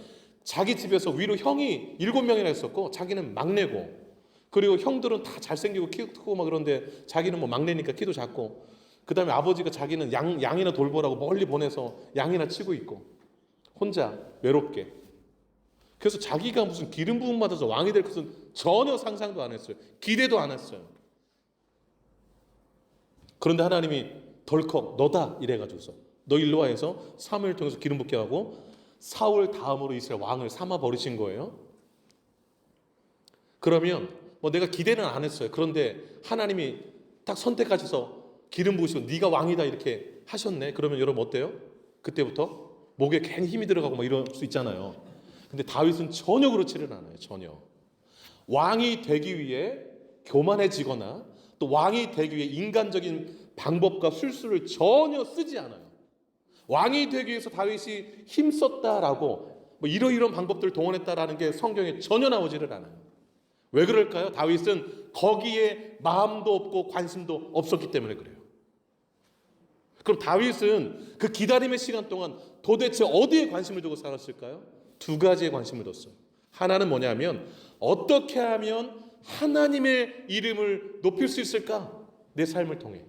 자기 집에서 위로 형이 7명이나 있었고 자기는 막내고, 그리고 형들은 다 잘생기고 키 크고 막 그런데 자기는 막내니까 키도 작고, 그 다음에 아버지가 자기는 양이나 돌보라고 멀리 보내서 양이나 치고 있고 혼자 외롭게. 그래서 자기가 무슨 기름 부음 받아서 왕이 될 것은 전혀 상상도 안 했어요. 기대도 안 했어요. 그런데 하나님이 덜컥 너다 이래가지고서 너 일로 와 해서 사무엘 통해서 기름 붓게 하고 사울 다음으로 이스라엘 왕을 삼아 버리신 거예요. 그러면 뭐 내가 기대는 안 했어요. 그런데 하나님이 딱 선택하셔서 기름 부으시고 네가 왕이다 이렇게 하셨네. 그러면 여러분 어때요? 그때부터 목에 괜히 힘이 들어가고 막 이럴 수 있잖아요. 근데 다윗은 전혀 그렇지는 않아요. 전혀. 왕이 되기 위해 교만해지거나 또 왕이 되기 위해 인간적인 방법과 술수를 전혀 쓰지 않아요. 왕이 되기 위해서 다윗이 힘썼다라고 뭐 이러이러한 방법들을 동원했다라는 게 성경에 전혀 나오지를 않아요. 왜 그럴까요? 다윗은 거기에 마음도 없고 관심도 없었기 때문에 그래요. 그럼 다윗은 그 기다림의 시간 동안 도대체 어디에 관심을 두고 살았을까요? 두 가지에 관심을 뒀어요. 하나는 뭐냐면 어떻게 하면 하나님의 이름을 높일 수 있을까? 내 삶을 통해.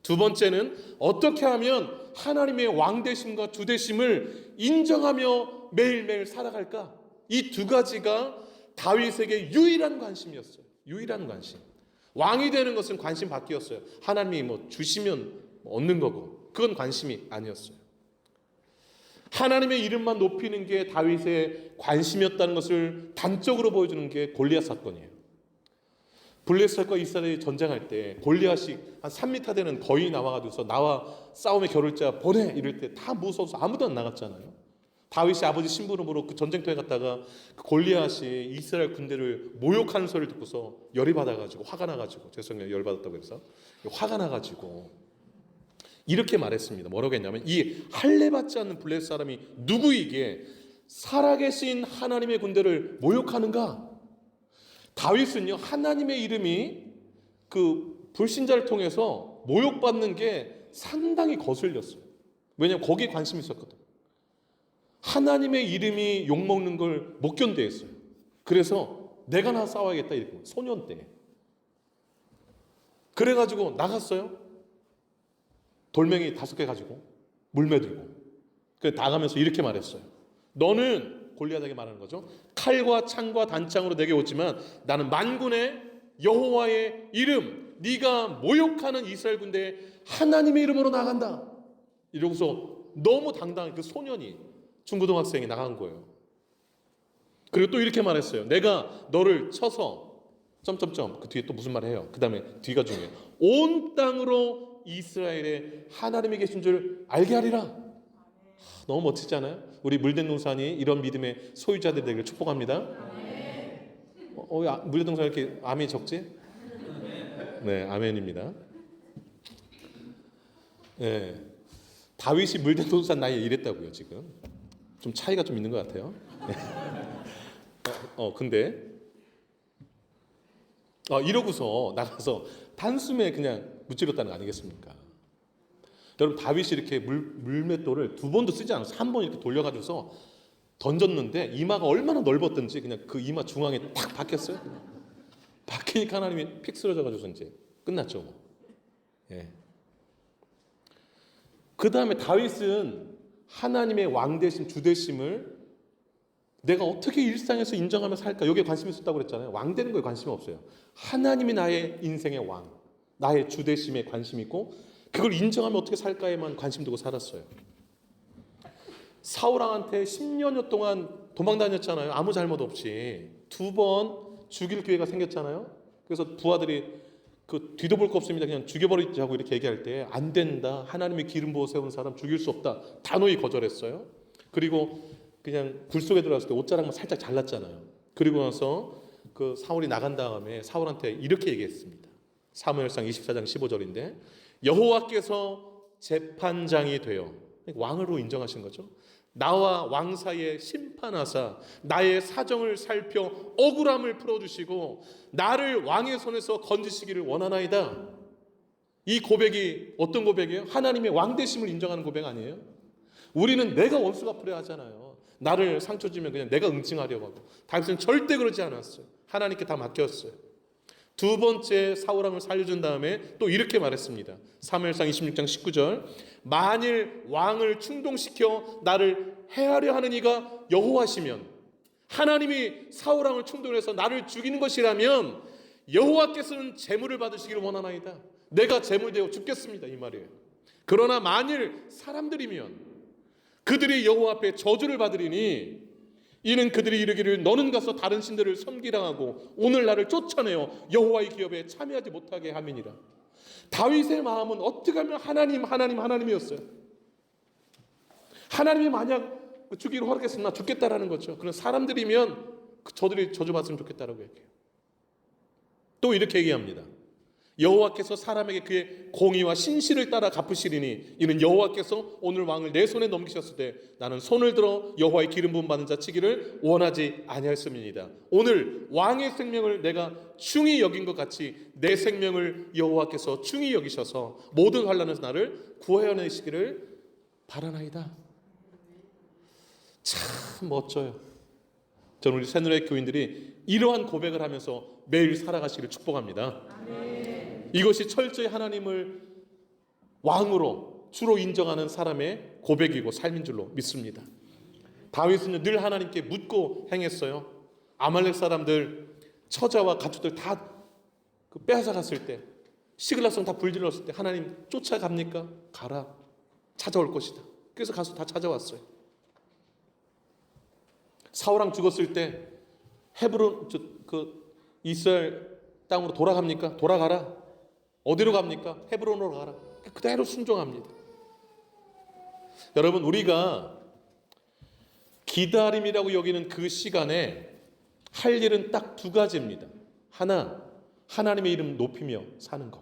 두 번째는 어떻게 하면 하나님의 왕되심과 주되심을 인정하며 매일매일 살아갈까? 이 두 가지가 다윗에게 유일한 관심이었어요. 유일한 관심. 왕이 되는 것은 관심 밖이었어요. 하나님이 뭐 주시면 얻는 거고 그건 관심이 아니었어요. 하나님의 이름만 높이는 게 다윗의 관심이었다는 것을 단적으로 보여주는 게 골리앗 사건이에요. 블레셋과 이스라엘이 전쟁할 때 골리앗이 한 3m 되는 거인이 나와가지고서 나와 싸움에 겨룰 자 보내 이럴 때 다 무서워서 아무도 안 나갔잖아요. 다윗이 아버지 심부름으로 그 전쟁터에 갔다가 그 골리앗이 이스라엘 군대를 모욕하는 소리를 듣고서 열이 받아가지고 화가 나가지고 죄송해요 열받았다고 해서 화가 나가지고 이렇게 말했습니다. 뭐라고 했냐면 이 할례 받지 않는 블레셋 사람이 누구이기에 살아계신 하나님의 군대를 모욕하는가? 다윗은요 하나님의 이름이 그 불신자를 통해서 모욕받는 게 상당히 거슬렸어요. 왜냐하면 거기에 관심이 있었거든. 하나님의 이름이 욕먹는 걸 못 견뎌했어요. 그래서 내가 나 싸워야겠다 이렇게 소년 때. 그래가지고 나갔어요. 돌멩이 5개 가지고 물매 들고. 그래서 나가면서 이렇게 말했어요. 너는 골리앗에게 말하는 거죠. 칼과 창과 단창으로 내게 오지만 나는 만군의 여호와의 이름 네가 모욕하는 이스라엘 군대에 하나님의 이름으로 나간다. 이러고서 너무 당당하게 그 소년이 중고등학생이 나간 거예요. 그리고 또 이렇게 말했어요. 내가 너를 쳐서 점점점 그 뒤에 또 무슨 말을 해요. 그 다음에 뒤가 중요해요. 온 땅으로 이스라엘에 하나님이 계신 줄 알게 하리라. 너무 멋지지 않아요? 우리 물된 동산이 이런 믿음의 소유자들 되기를 축복합니다. 물된 동산 이렇게 아멘이 적지? 네, 아멘입니다. 네, 다윗이 물된 동산 나이에 이랬다고요. 지금 좀 차이가 좀 있는 것 같아요. 근데 이러고서 나가서 단숨에 그냥 무찌렀다는 거 아니겠습니까? 여러분 다윗이 이렇게 물맷돌을 2번도 쓰지 않아서 1번 이렇게 돌려가지고서 던졌는데 이마가 얼마나 넓었던지 그냥 그 이마 중앙에 탁 박혔어요. 박히니까 하나님이 픽 쓰러져가지고 이제 끝났죠. 뭐. 예. 그 다음에 다윗은 하나님의 왕되심, 주되심을 내가 어떻게 일상에서 인정하며 살까? 여기에 관심이 있었다고 그랬잖아요. 왕 되는 거에 관심이 없어요. 하나님이 나의 인생의 왕, 나의 주되심에 관심이 있고 그걸 인정하며 어떻게 살까에만 관심 두고 살았어요. 사울왕한테 10년여 동안 도망 다녔잖아요. 아무 잘못 없이. 2번 죽일 기회가 생겼잖아요. 그래서 부하들이 그 뒤도 볼 거 없습니다. 그냥 죽여버리자고 이렇게 얘기할 때 안 된다. 하나님이 기름 부어 세운 사람 죽일 수 없다. 단호히 거절했어요. 그리고 그냥 굴 속에 들어갔을 때 옷자락만 살짝 잘랐잖아요. 그리고 나서 그 사울이 나간 다음에 사울한테 이렇게 얘기했습니다. 사무엘상 24장 15절인데 여호와께서 재판장이 되어 왕으로 인정하신 거죠. 나와 왕 사이에 심판하사 나의 사정을 살펴 억울함을 풀어주시고 나를 왕의 손에서 건지시기를 원하나이다. 이 고백이 어떤 고백이에요? 하나님의 왕되심을 인정하는 고백 아니에요? 우리는 내가 원수 갚으려 하잖아요. 나를 상처 주면 그냥 내가 응징하려고 하고. 다윗은 절대 그러지 않았어요. 하나님께 다 맡겼어요. 2번째 사울왕을 살려준 다음에 또 이렇게 말했습니다. 사무엘상 26장 19절 만일 왕을 충동시켜 나를 해하려 하는 이가 여호와시면 하나님이 사울왕을 충동해서 나를 죽이는 것이라면 여호와께서는 재물을 받으시기를 원하나이다. 내가 재물되어 죽겠습니다. 이 말이에요. 그러나 만일 사람들이면 그들이 여호와 앞에 저주를 받으리니 이는 그들이 이르기를 너는 가서 다른 신들을 섬기라 하고 오늘 나를 쫓아내어 여호와의 기업에 참여하지 못하게 함이니라. 다윗의 마음은 어떻게 하면 하나님이었어요. 하나님이 만약 죽이를 허락했으면 나 죽겠다라는 거죠. 그런 사람들이면 저들이 저주받으면 좋겠다라고 얘기해요. 또 이렇게 얘기합니다. 여호와께서 사람에게 그의 공의와 신실을 따라 갚으시리니 이는 여호와께서 오늘 왕을 내 손에 넘기셨을 때 나는 손을 들어 여호와의 기름 부음 받은 자 치기를 원하지 아니하였음이니이다. 오늘 왕의 생명을 내가 중히 여긴 것 같이 내 생명을 여호와께서 중히 여기셔서 모든 환난에서 나를 구하여내시기를 바라나이다. 참 멋져요. 저는 우리 새누리 교인들이 이러한 고백을 하면서 매일 살아가시기를 축복합니다. 이것이 철저히 하나님을 왕으로 주로 인정하는 사람의 고백이고 삶인 줄로 믿습니다. 다윗은 늘 하나님께 묻고 행했어요. 아말렉 사람들 처자와 가축들 다 빼앗아 갔을 때, 시글락성 다 불질렀을 때 하나님 쫓아갑니까? 가라, 찾아올 것이다. 그래서 가서 다 찾아왔어요. 사울왕 죽었을 때 헤브론 이스라엘 땅으로 돌아갑니까? 돌아가라. 어디로 갑니까? 헤브론으로 가라. 그대로 순종합니다. 여러분, 우리가 기다림이라고 여기는 그 시간에 할 일은 딱 두 가지입니다. 하나, 하나님의 이름 높이며 사는 것.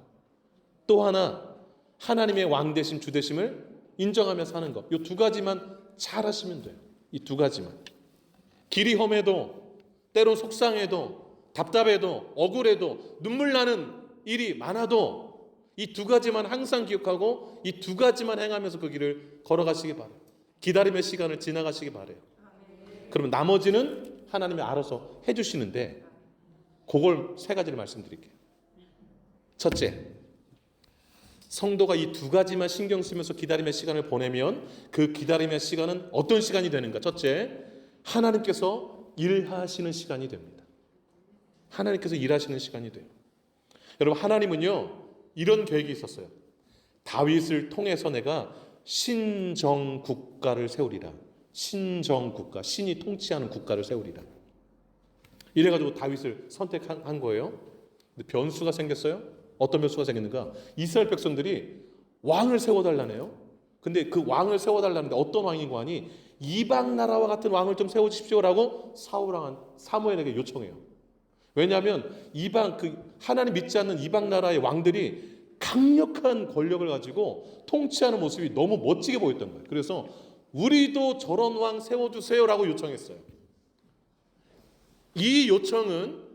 또 하나, 하나님의 왕 되심, 주 되심을 인정하며 사는 것. 이 두 가지만 잘 하시면 돼요. 이 두 가지만. 길이 험해도, 때론 속상해도, 답답해도, 억울해도, 눈물 나는 일이 많아도 이 두 가지만 항상 기억하고 이 두 가지만 행하면서 그 길을 걸어가시기 바라요. 기다림의 시간을 지나가시기 바라요. 그러면 나머지는 하나님이 알아서 해주시는데, 그걸 세 가지를 말씀드릴게요. 첫째, 성도가 이 두 가지만 신경 쓰면서 기다림의 시간을 보내면 그 기다림의 시간은 어떤 시간이 되는가? 첫째, 하나님께서 일하시는 시간이 됩니다. 하나님께서 일하시는 시간이 돼요. 여러분, 하나님은요 이런 계획이 있었어요. 다윗을 통해서 내가 신정국가를 세우리라. 신정국가, 신이 통치하는 국가를 세우리라. 이래가지고 다윗을 선택한 거예요. 근데 변수가 생겼어요. 어떤 변수가 생겼는가? 이스라엘 백성들이 왕을 세워달라네요. 근데 그 왕을 세워달라는데 어떤 왕이고 하니 이방 나라와 같은 왕을 좀 세워주십시오라고 사무엘에게 요청해요. 왜냐하면 이방 하나님 믿지 않는 이방 나라의 왕들이 강력한 권력을 가지고 통치하는 모습이 너무 멋지게 보였던 거예요. 그래서 우리도 저런 왕 세워주세요라고 요청했어요. 이 요청은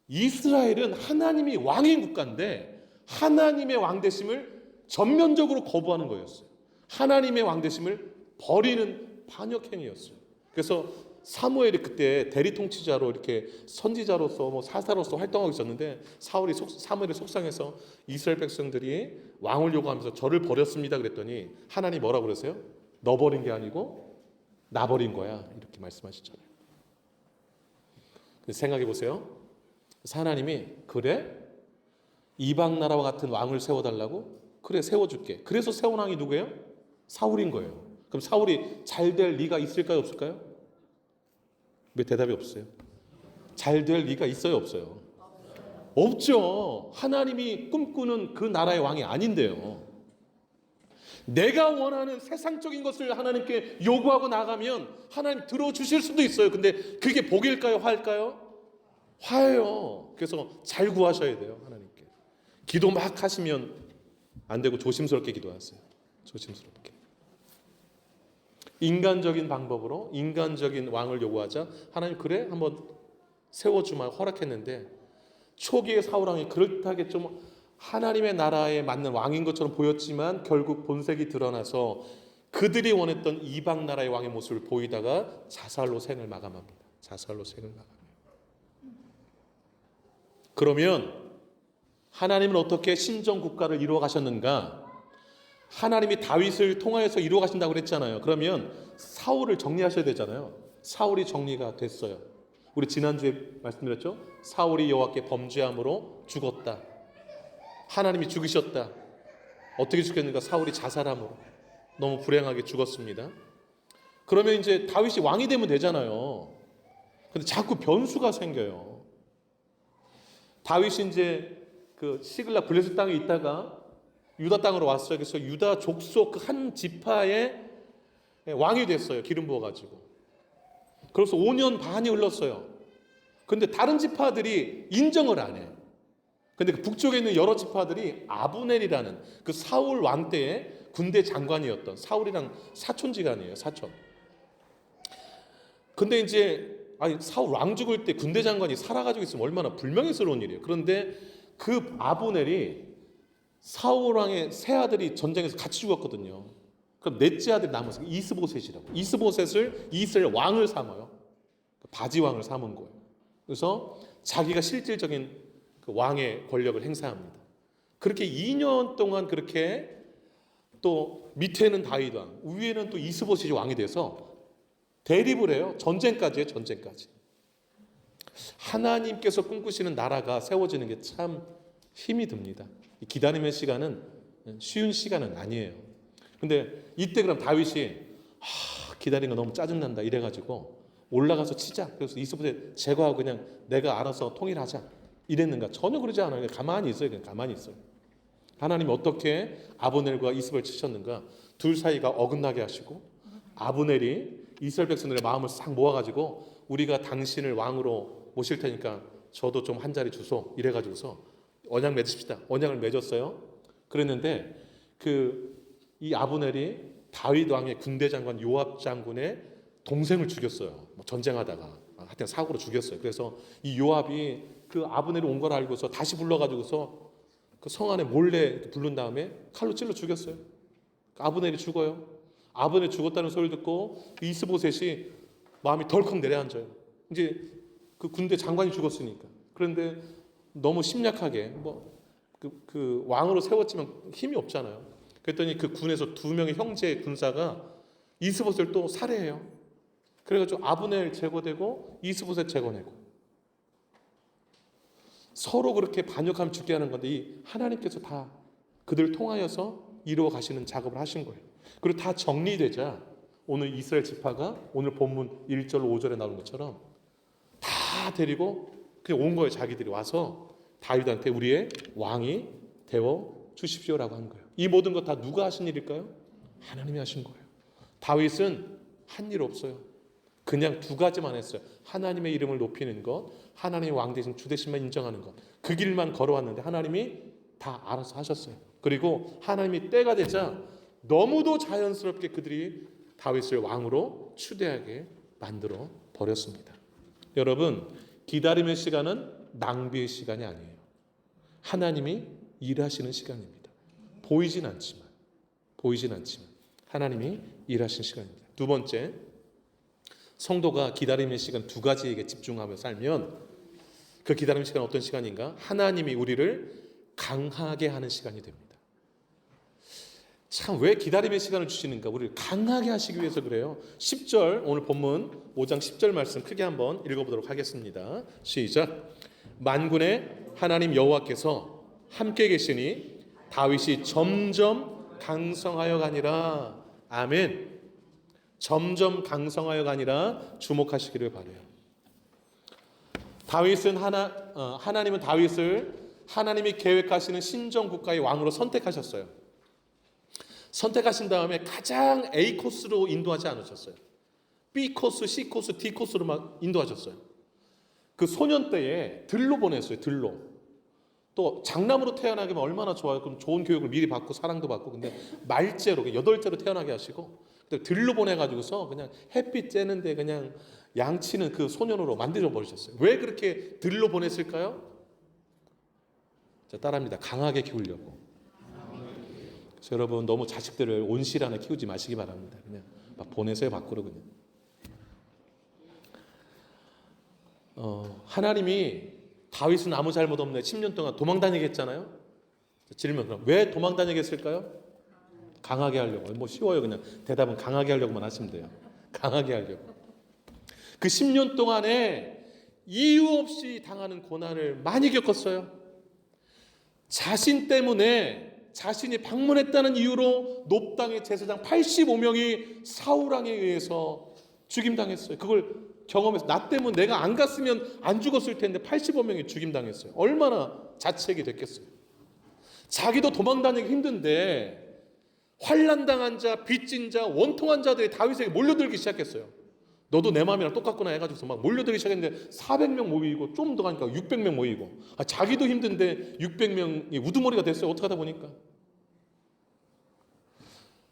이스라엘은 하나님이 왕인 국가인데 하나님의 왕 되심을 전면적으로 거부하는 거였어요. 하나님의 왕 되심을 버리는 반역행위였어요. 그래서 사무엘이 그때 대리 통치자로 이렇게 선지자로서 사사로서 활동하고 있었는데 사무엘이 속상해서 이스라엘 백성들이 왕을 요구하면서 저를 버렸습니다 그랬더니 하나님 뭐라고 그러세요? 너 버린 게 아니고 나 버린 거야 이렇게 말씀하시잖아요. 생각해 보세요. 하나님이 그래? 이방 나라와 같은 왕을 세워달라고? 그래, 세워줄게. 그래서 세운 왕이 누구예요? 사울인 거예요. 그럼 사울이 잘 될 리가 있을까요, 없을까요? 왜 대답이 없어요? 잘 될 리가 있어요, 없어요? 없죠. 하나님이 꿈꾸는 그 나라의 왕이 아닌데요. 내가 원하는 세상적인 것을 하나님께 요구하고 나가면 하나님 들어주실 수도 있어요. 근데 그게 복일까요, 화일까요? 화예요. 그래서 잘 구하셔야 돼요, 하나님께. 기도 막 하시면 안 되고 조심스럽게 기도하세요. 조심스럽게. 인간적인 방법으로 인간적인 왕을 요구하자 하나님 그래? 한번 세워주마 허락했는데 초기의 사울왕이 그럴듯하게 좀 하나님의 나라에 맞는 왕인 것처럼 보였지만 결국 본색이 드러나서 그들이 원했던 이방 나라의 왕의 모습을 보이다가 자살로 생을 마감합니다. 자살로 생을 마감해요. 그러면 하나님은 어떻게 신정국가를 이루어 가셨는가? 하나님이 다윗을 통하여서 이루어 가신다고 그랬잖아요. 그러면 사울을 정리하셔야 되잖아요. 사울이 정리가 됐어요. 우리 지난주에 말씀드렸죠? 사울이 여호와께 범죄함으로 죽었다. 하나님이 죽이셨다. 어떻게 죽였는가? 사울이 자살함으로 너무 불행하게 죽었습니다. 그러면 이제 다윗이 왕이 되면 되잖아요. 근데 자꾸 변수가 생겨요. 다윗이 이제 그 시글락 블레셋 땅에 있다가 유다 땅으로 왔어요. 그래서 유다 족속 그 한 지파의 왕이 됐어요. 기름 부어가지고. 그래서 5년 반이 흘렀어요. 근데 다른 지파들이 인정을 안 해. 근데 그 북쪽에 있는 여러 지파들이 아브넬이라는 그 사울 왕 때의 군대 장관이었던, 사울이랑 사촌지간이에요. 사촌. 근데 이제 사울 왕 죽을 때 군대 장관이 살아가지고 있으면 얼마나 불명예스러운 일이에요. 그런데 그 아브넬이 사울 왕의 세 아들이 전쟁에서 같이 죽었거든요. 그럼 넷째 아들이 남았어요. 이스보셋이라고. 이스보셋을 이스라엘 왕을 삼아요. 바지 왕을 삼은 거예요. 그래서 자기가 실질적인 그 왕의 권력을 행사합니다. 그렇게 2년 동안 그렇게 또 밑에는 다윗 왕, 위에는 또 이스보셋이 왕이 돼서 대립을 해요. 전쟁까지 해요. 전쟁까지. 하나님께서 꿈꾸시는 나라가 세워지는 게 참 힘이 듭니다. 기다림의 시간은 쉬운 시간은 아니에요. 근데 이때 그럼 다윗이 기다리는 거 너무 짜증난다 이래가지고 올라가서 치자. 그래서 이스보셋 제거하고 그냥 내가 알아서 통일하자 이랬는가? 전혀 그러지 않아요. 그냥 가만히 있어요. 그냥 가만히 있어요. 하나님이 어떻게 아브넬과 이스보셋을 치셨는가? 둘 사이가 어긋나게 하시고 아브넬이 이스라엘 백성들의 마음을 싹 모아가지고 우리가 당신을 왕으로 모실 테니까 저도 좀 한 자리 주소 이래가지고서 언약 맺읍시다. 언약을 맺었어요. 그랬는데 이 아브넬이 다윗 왕의 군대 장관 요압 장군의 동생을 죽였어요. 전쟁하다가 하여튼 사고로 죽였어요. 그래서 이 요압이 그 아브넬이 온 걸 알고서 다시 불러가지고서 그 성 안에 몰래 부른 다음에 칼로 찔러 죽였어요. 아브넬이 죽어요. 아브넬이 죽었다는 소리를 듣고 이스보셋이 마음이 덜컥 내려앉아요. 이제 그 군대 장관이 죽었으니까. 그런데 너무 심약하게 그 왕으로 세웠지만 힘이 없잖아요. 그랬더니 그 군에서 2명의 형제 군사가 이스보셋을 또 살해해요. 그래가지고 아브넬 제거되고 이스보셋 제거내고 서로 그렇게 반역하면 죽게 하는 건데 이 하나님께서 다 그들을 통하여서 이루어 가시는 작업을 하신 거예요. 그리고 다 정리되자 오늘 이스라엘 지파가 오늘 본문 1절 5절에 나오는 것처럼 다 데리고 그냥 온 거예요. 자기들이 와서 다윗한테 우리의 왕이 되어 주십시오라고 한 거예요. 이 모든 것 다 누가 하신 일일까요? 하나님이 하신 거예요. 다윗은 한 일 없어요. 그냥 2가지만 했어요. 하나님의 이름을 높이는 것, 하나님의 왕 대신 주 대신만 인정하는 것. 그 길만 걸어왔는데 하나님이 다 알아서 하셨어요. 그리고 하나님이 때가 되자 너무도 자연스럽게 그들이 다윗을 왕으로 추대하게 만들어 버렸습니다. 여러분, 기다림의 시간은 낭비의 시간이 아니에요. 하나님이 일하시는 시간입니다. 보이진 않지만 하나님이 일하시는 시간입니다. 두 번째, 성도가 기다림의 시간 2가지에게 집중하며 살면 그 기다림의 시간은 어떤 시간인가? 하나님이 우리를 강하게 하는 시간이 됩니다. 참 왜 기다림의 시간을 주시는가? 우리를 강하게 하시기 위해서 그래요. 10절 오늘 본문 5장 10절 말씀 크게 한번 읽어보도록 하겠습니다. 시작. 만군의 하나님 여호와께서 함께 계시니 다윗이 점점 강성하여 가니라. 아멘. 점점 강성하여 가니라 주목하시기를 바라요. 하나님은 다윗을 하나님이 계획하시는 신정 국가의 왕으로 선택하셨어요. 선택하신 다음에 가장 A 코스로 인도하지 않으셨어요. B 코스, C 코스, D 코스로 막 인도하셨어요. 그 소년 때에 들로 보냈어요. 들로. 또 장남으로 태어나게 하면 얼마나 좋아요. 그럼 좋은 교육을 미리 받고 사랑도 받고. 근데 말째로 8째로 태어나게 하시고 들로 보내가지고서 그냥 햇빛 쬐는데 그냥 양치는 그 소년으로 만들어 버리셨어요. 왜 그렇게 들로 보냈을까요? 자, 따라합니다. 강하게 키우려고. 그래서 여러분 너무 자식들을 온실 안에 키우지 마시기 바랍니다. 그냥 막 보내세요 밖으로 그냥. 하나님이 다윗은 아무 잘못 없네 10년 동안 도망다니게 했잖아요. 질문 그럼 왜 도망다니게 했을까요? 강하게 하려고. 뭐 쉬워요. 그냥 대답은 강하게 하려고만 하시면 돼요. 강하게 하려고. 그 10년 동안에 이유 없이 당하는 고난을 많이 겪었어요. 자신 때문에 자신이 방문했다는 이유로 높당의 제사장 85명이 사울왕에 의해서 죽임당했어요. 그걸 경험해서 나 때문에 내가 안 갔으면 안 죽었을 텐데 85명이 죽임당했어요. 얼마나 자책이 됐겠어요. 자기도 도망다니기 힘든데 환난당한 자, 빚진 자, 원통한 자들이 다윗에게 몰려들기 시작했어요. 너도 내 마음이랑 똑같구나 해가지고서 막 몰려들기 시작했는데 400명 모이고 좀 더 가니까 600명 모이고 자기도 힘든데 600명이 우두머리가 됐어요. 어떻게 하다 보니까.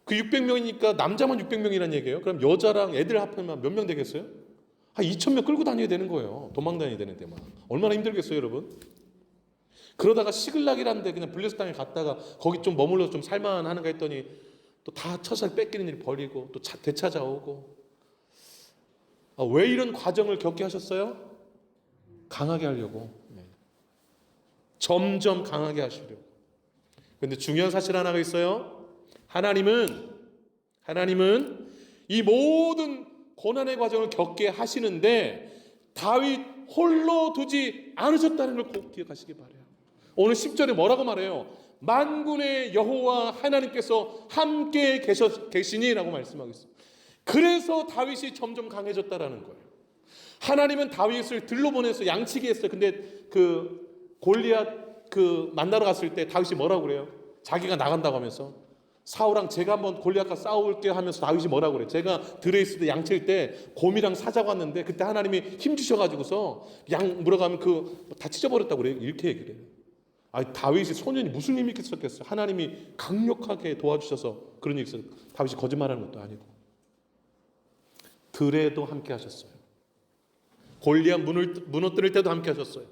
그 600명이니까 남자만 600명이라는 얘기예요. 그럼 여자랑 애들 합하면 몇 명 되겠어요? 한 2,000명 끌고 다녀야 되는 거예요. 도망 다녀야 되는데 막. 얼마나 힘들겠어요, 여러분? 그러다가 시글락이라는데 그냥 블레스 땅에 갔다가 거기 좀 머물러서 좀 살만하는가 했더니 또 다 처살 뺏기는 일 벌이고 또 되찾아오고. 왜 이런 과정을 겪게 하셨어요? 강하게 하려고. 네. 점점 강하게 하시려고. 그런데 중요한 사실 하나가 있어요. 하나님은 이 모든 고난의 과정을 겪게 하시는데 다윗 홀로 두지 않으셨다는 걸 꼭 기억하시기 바라요. 오늘 10절에 뭐라고 말해요? 만군의 여호와 하나님께서 함께 계시니라고 말씀하고 있어요. 그래서 다윗이 점점 강해졌다라는 거예요. 하나님은 다윗을 들러보내서 양치기 했어요. 근데 그 골리앗 만나러 갔을 때 다윗이 뭐라고 그래요? 자기가 나간다고 하면서 사울랑 제가 한번 골리앗과 싸울게 하면서 다윗이 뭐라고 그래요? 제가 들에 있을 때 양칠 때 곰이랑 사자가 왔는데 그때 하나님이 힘 주셔가지고서 양 물어가면 다 찢어버렸다고 그래요. 이렇게 얘기를 해요. 다윗이 소년이 무슨 힘이 있었겠어요? 하나님이 강력하게 도와주셔서 그런 일이 있어요. 다윗이 거짓말하는 것도 아니고. 들에도 함께 하셨어요. 골리앗 무너뜨릴 때도 함께 하셨어요.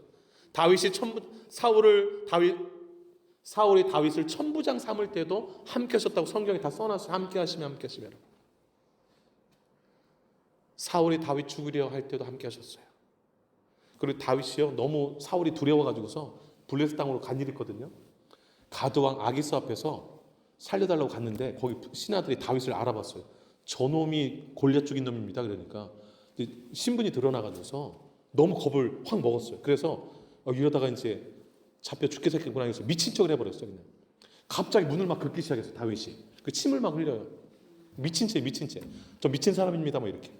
사울이 다윗을 천부장 삼을 때도 함께 하셨다고 성경에 다 써놨어요. 함께 하시면. 사울이 다윗 죽으려 할 때도 함께 하셨어요. 그리고 다윗이요, 너무 사울이 두려워가지고서 블레스 땅으로 간 일이 있거든요. 가드왕 아기스 앞에서 살려달라고 갔는데 거기 신하들이 다윗을 알아봤어요. 저놈이 골리앗 죽인 놈입니다. 그러니까 신분이 드러나가지고서 너무 겁을 확 먹었어요. 그래서 이러다가 이제 잡혀 죽게 생겼구나 해서 미친 척을 해버렸어요. 그냥 갑자기 문을 막 긁기 시작했어요. 다윗이 그 침을 막 흘려요. 미친 채. 저 미친 사람입니다. 뭐 이렇게.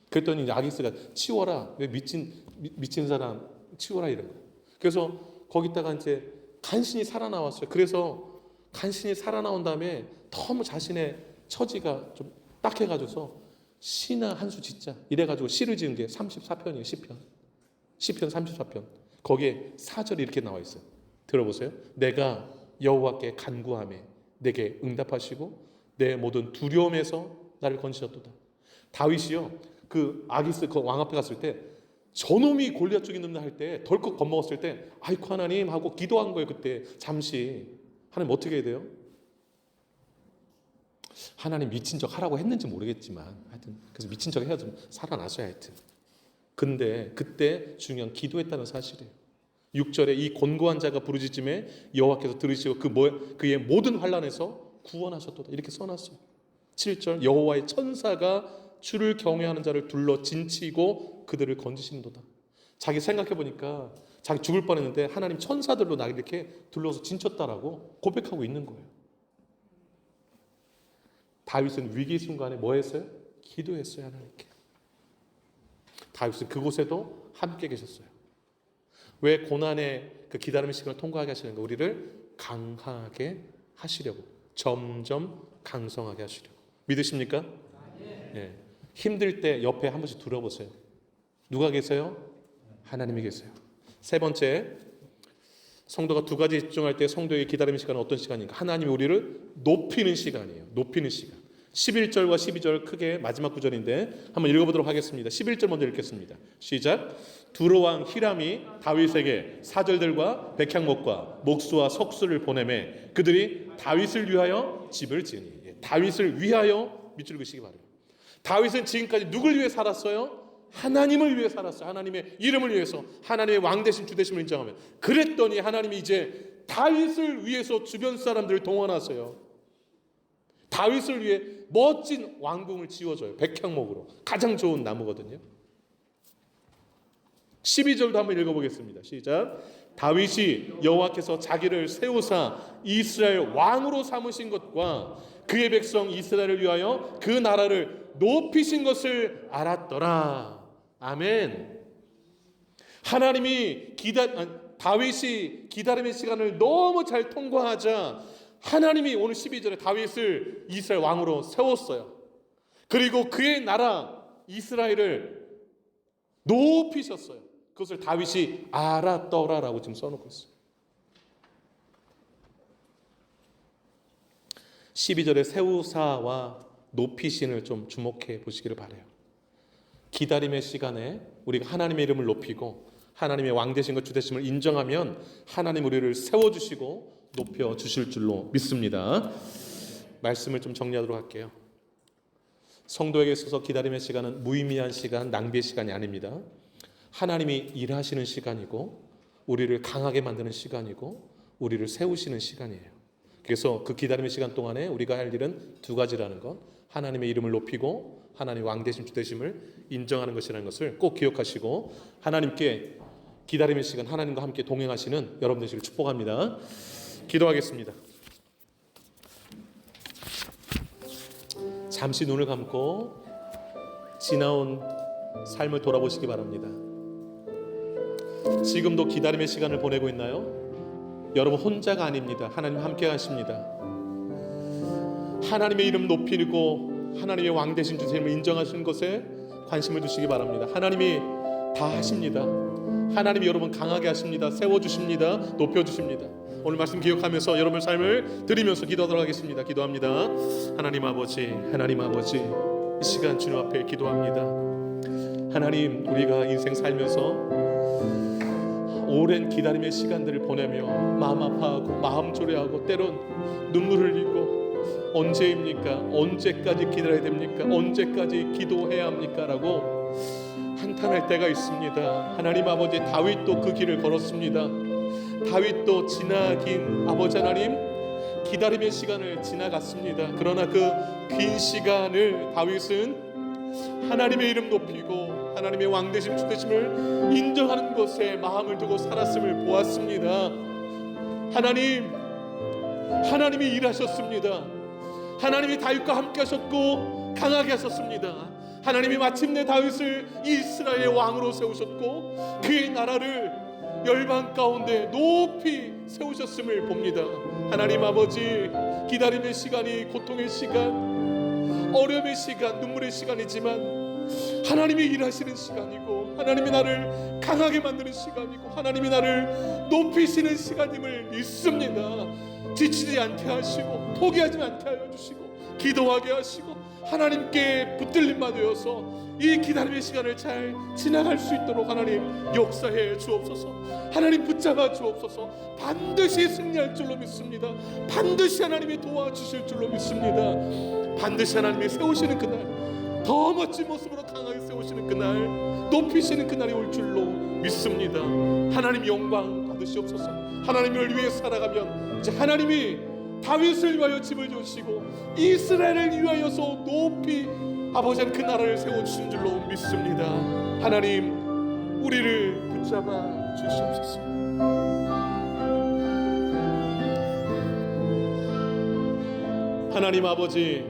그랬더니 이제 아기스가 치워라. 왜 미친 사람 치워라 이런 거예요. 그래서 거기다가 이제 간신히 살아나왔어요. 그래서 간신히 살아나온 다음에 너무 자신의 처지가 좀 딱해가지고서 시나 한 수 짓자 이래가지고 시를 지은 게 34편이에요. 시편 34편. 거기에 4절이 이렇게 나와 있어요. 들어보세요. 내가 여호와께 간구하며 내게 응답하시고 내 모든 두려움에서 나를 건지셨도다. 다윗이요, 그 아기스 그 왕 앞에 갔을 때 저놈이 골리앗 죽인 놈들 할 때 덜컥 겁먹었을 때 아이고 하나님 하고 기도한 거예요. 그때 잠시. 하나님 어떻게 해야 돼요? 하나님 미친 척 하라고 했는지 모르겠지만 하여튼 그래서 미친 척 해야 좀 살아나셔야 하여튼. 근데 그때 중요한 기도했다는 사실이에요. 6절에 이 곤고한 자가 부르짖음에 여호와께서 들으시고 그의 모든 환난에서 구원하셨도다 이렇게 써놨어요. 7절 여호와의 천사가 주를 경외하는 자를 둘러 진치고 그들을 건지시는도다. 자기 생각해보니까 자기 죽을 뻔했는데 하나님 천사들로 나를 이렇게 둘러서 진쳤다라고 고백하고 있는 거예요. 다윗은 위기 순간에 뭐 했어요? 기도했어요. 하나님께. 다윗은 그곳에도 함께 계셨어요. 왜 고난의 그 기다림의 시간을 통과하게 하시는가? 우리를 강하게 하시려고, 점점 강성하게 하시려고. 믿으십니까? 네. 힘들 때 옆에 한 번씩 둘러보세요. 누가 계세요? 하나님이 계세요. 세 번째, 성도가 두 가지 집중할 때 성도의 기다림의 시간은 어떤 시간인가? 하나님이 우리를 높이는 시간이에요. 높이는 시간. 11절과 12절 크게 마지막 구절인데 한번 읽어보도록 하겠습니다. 11절 먼저 읽겠습니다. 시작. 두로왕 히람이 다윗에게 사절들과 백향목과 목수와 석수를 보내매 그들이 다윗을 위하여 집을 지으니. 다윗을 위하여 밑줄 그시기 바라요. 다윗은 지금까지 누굴 위해 살았어요? 하나님을 위해 살았어요. 하나님의 이름을 위해서, 하나님의 왕 대신 주 대심을 인정하며. 그랬더니 하나님이 이제 다윗을 위해서 주변 사람들을 동원하세요. 다윗을 위해 멋진 왕궁을 지어줘요. 백향목으로. 가장 좋은 나무거든요. 12절도 한번 읽어보겠습니다. 시작. 다윗이 여호와께서 자기를 세우사 이스라엘 왕으로 삼으신 것과 그의 백성 이스라엘을 위하여 그 나라를 높이신 것을 알았더라. 아멘. 하나님이 다윗이 기다림의 시간을 너무 잘 통과하자 하나님이 오늘 12절에 다윗을 이스라엘 왕으로 세웠어요. 그리고 그의 나라 이스라엘을 높이셨어요. 그것을 다윗이 알았더라라고 지금 써놓고 있어요. 12절에 세우사와 높이신을 좀 주목해 보시기를 바라요. 기다림의 시간에 우리가 하나님의 이름을 높이고 하나님의 왕 되신 것 주 되심을 인정하면 하나님 우리를 세워주시고 높여주실 줄로 믿습니다. 말씀을 좀 정리하도록 할게요. 성도에게 있어서 기다림의 시간은 무의미한 시간, 낭비의 시간이 아닙니다. 하나님이 일하시는 시간이고 우리를 강하게 만드는 시간이고 우리를 세우시는 시간이에요. 그래서 그 기다림의 시간 동안에 우리가 할 일은 두 가지라는 것, 하나님의 이름을 높이고 하나님 왕 되심 주 되심을 인정하는 것이라는 것을 꼭 기억하시고 하나님께 기다림의 시간 하나님과 함께 동행하시는 여러분 되시길 축복합니다. 기도하겠습니다. 잠시 눈을 감고 지나온 삶을 돌아보시기 바랍니다. 지금도 기다림의 시간을 보내고 있나요? 여러분 혼자가 아닙니다. 하나님 함께 하십니다. 하나님의 이름 높이고 하나님의 왕 되신 주님을 인정하시는 것에 관심을 두시기 바랍니다. 하나님이 다 하십니다. 하나님이 여러분 강하게 하십니다. 세워주십니다. 높여주십니다. 오늘 말씀 기억하면서 여러분의 삶을 드리면서 기도하도록 하겠습니다. 기도합니다. 하나님 아버지, 하나님 아버지, 이 시간 주님 앞에 기도합니다. 하나님, 우리가 인생 살면서 오랜 기다림의 시간들을 보내며 마음 아파하고 마음 졸여하고 때론 눈물 흘리고 언제입니까? 언제까지 기다려야 됩니까? 언제까지 기도해야 합니까? 라고 한탄할 때가 있습니다. 하나님 아버지, 다윗도 그 길을 걸었습니다. 다윗도 지나긴 아버지 하나님 기다림의 시간을 지나갔습니다. 그러나 그 긴 시간을 다윗은 하나님의 이름 높이고 하나님의 왕 되심 주 되심을 인정하는 것에 마음을 두고 살았음을 보았습니다. 하나님이 일하셨습니다. 하나님이 다윗과 함께 하셨고 강하게 하셨습니다. 하나님이 마침내 다윗을 이스라엘의 왕으로 세우셨고 그의 나라를 열방 가운데 높이 세우셨음을 봅니다. 하나님 아버지, 기다림의 시간이 고통의 시간, 어려움의 시간, 눈물의 시간이지만 하나님이 일하시는 시간이고 하나님이 나를 강하게 만드는 시간이고 하나님이 나를 높이시는 시간임을 믿습니다. 지치지 않게 하시고 포기하지 않게 하여 주시고 기도하게 하시고 하나님께 붙들림만 되어서 이 기다림의 시간을 잘 지나갈 수 있도록 하나님 역사해 주옵소서. 하나님 붙잡아 주옵소서. 반드시 승리할 줄로 믿습니다. 반드시 하나님이 도와주실 줄로 믿습니다. 반드시 하나님이 세우시는 그날, 더 멋진 모습으로 강하게 세우시는 그날, 높이시는 그날이 올 줄로 믿습니다. 하나님 영광 받으시옵소서. 하나님을 위해 살아가면 이제 하나님이 다윗을 위하여 집을 주시고 이스라엘을 위하여서 높이 아버지는 그 나라를 세워주신 줄로 믿습니다. 하나님 우리를 붙잡아 주시옵소서. 하나님 아버지,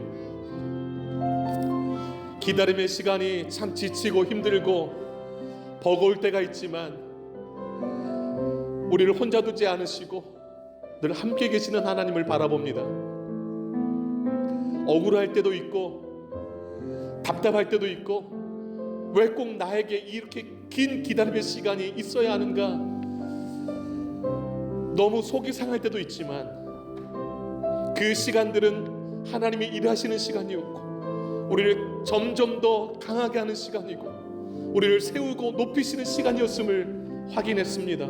기다림의 시간이 참 지치고 힘들고 버거울 때가 있지만 우리를 혼자 두지 않으시고 늘 함께 계시는 하나님을 바라봅니다. 억울할 때도 있고 답답할 때도 있고 왜 꼭 나에게 이렇게 긴 기다림의 시간이 있어야 하는가, 너무 속이 상할 때도 있지만 그 시간들은 하나님이 일하시는 시간이었고 우리를 점점 더 강하게 하는 시간이고 우리를 세우고 높이시는 시간이었음을 확인했습니다.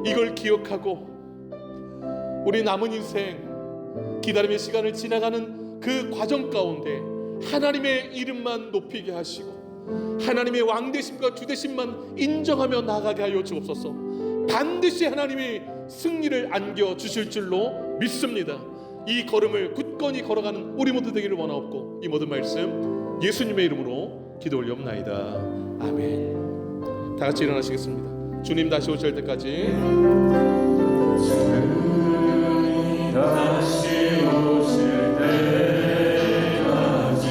이걸 기억하고 우리 남은 인생 기다림의 시간을 지나가는 그 과정 가운데 하나님의 이름만 높이게 하시고 하나님의 왕 되심과 주 되심만 인정하며 나아가게 하여 주옵소서. 반드시 하나님이 승리를 안겨주실 줄로 믿습니다. 이 걸음을 굳건히 걸어가는 우리 모두 되기를 원하옵고 이 모든 말씀 예수님의 이름으로 기도 올리옵나이다. 아멘. 다 같이 일어나시겠습니다. 주님 다시 오실 때까지 다시 오실 때까지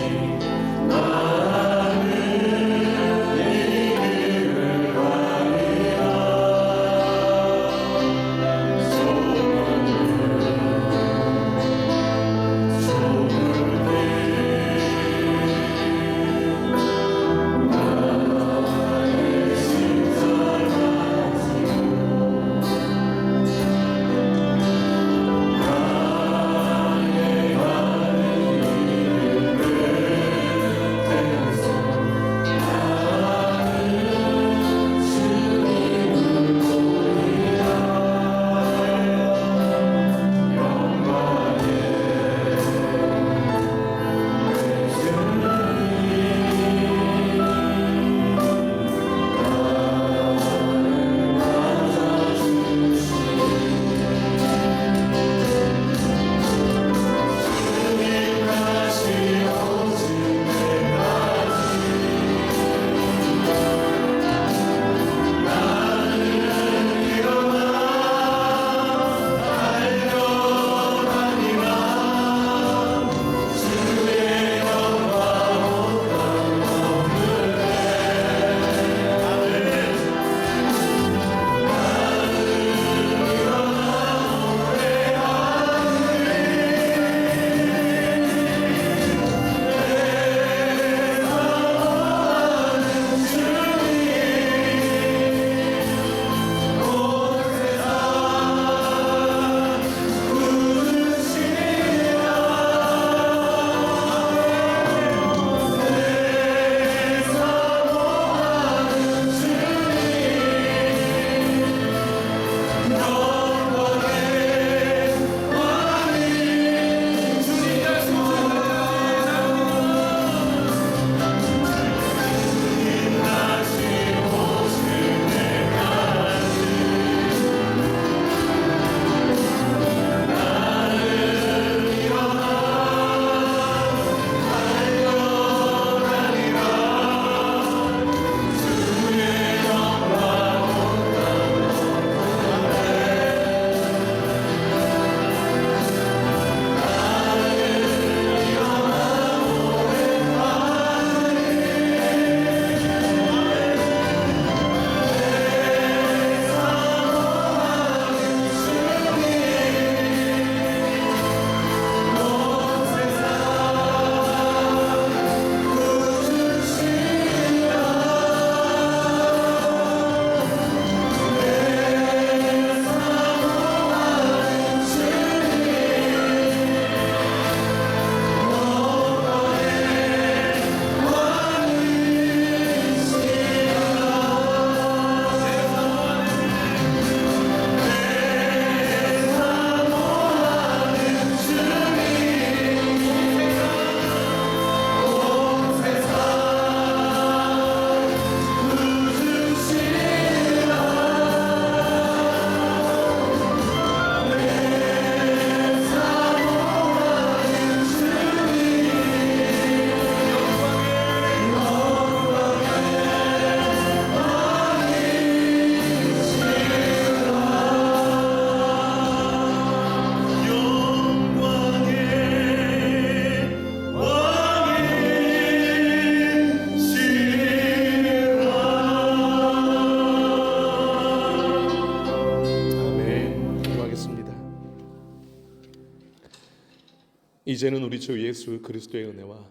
이제는 우리 주 예수 그리스도의 은혜와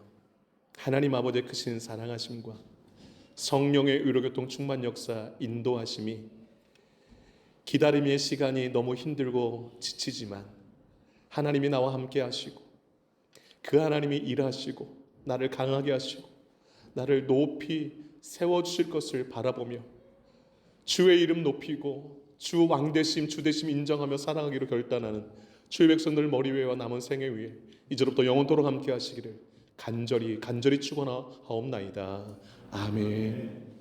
하나님 아버지의 크신 사랑하심과 성령의 의료교통 충만 역사 인도하심이 기다림의 시간이 너무 힘들고 지치지만 하나님이 나와 함께 하시고 그 하나님이 일하시고 나를 강하게 하시고 나를 높이 세워주실 것을 바라보며 주의 이름 높이고 주 왕되심 주되심 인정하며 사랑하기로 결단하는 주의 백성들 머리 위와 남은 생애 위에 이제로부터 영원토록 함께 하시기를 간절히 축원하옵나이다. 아멘.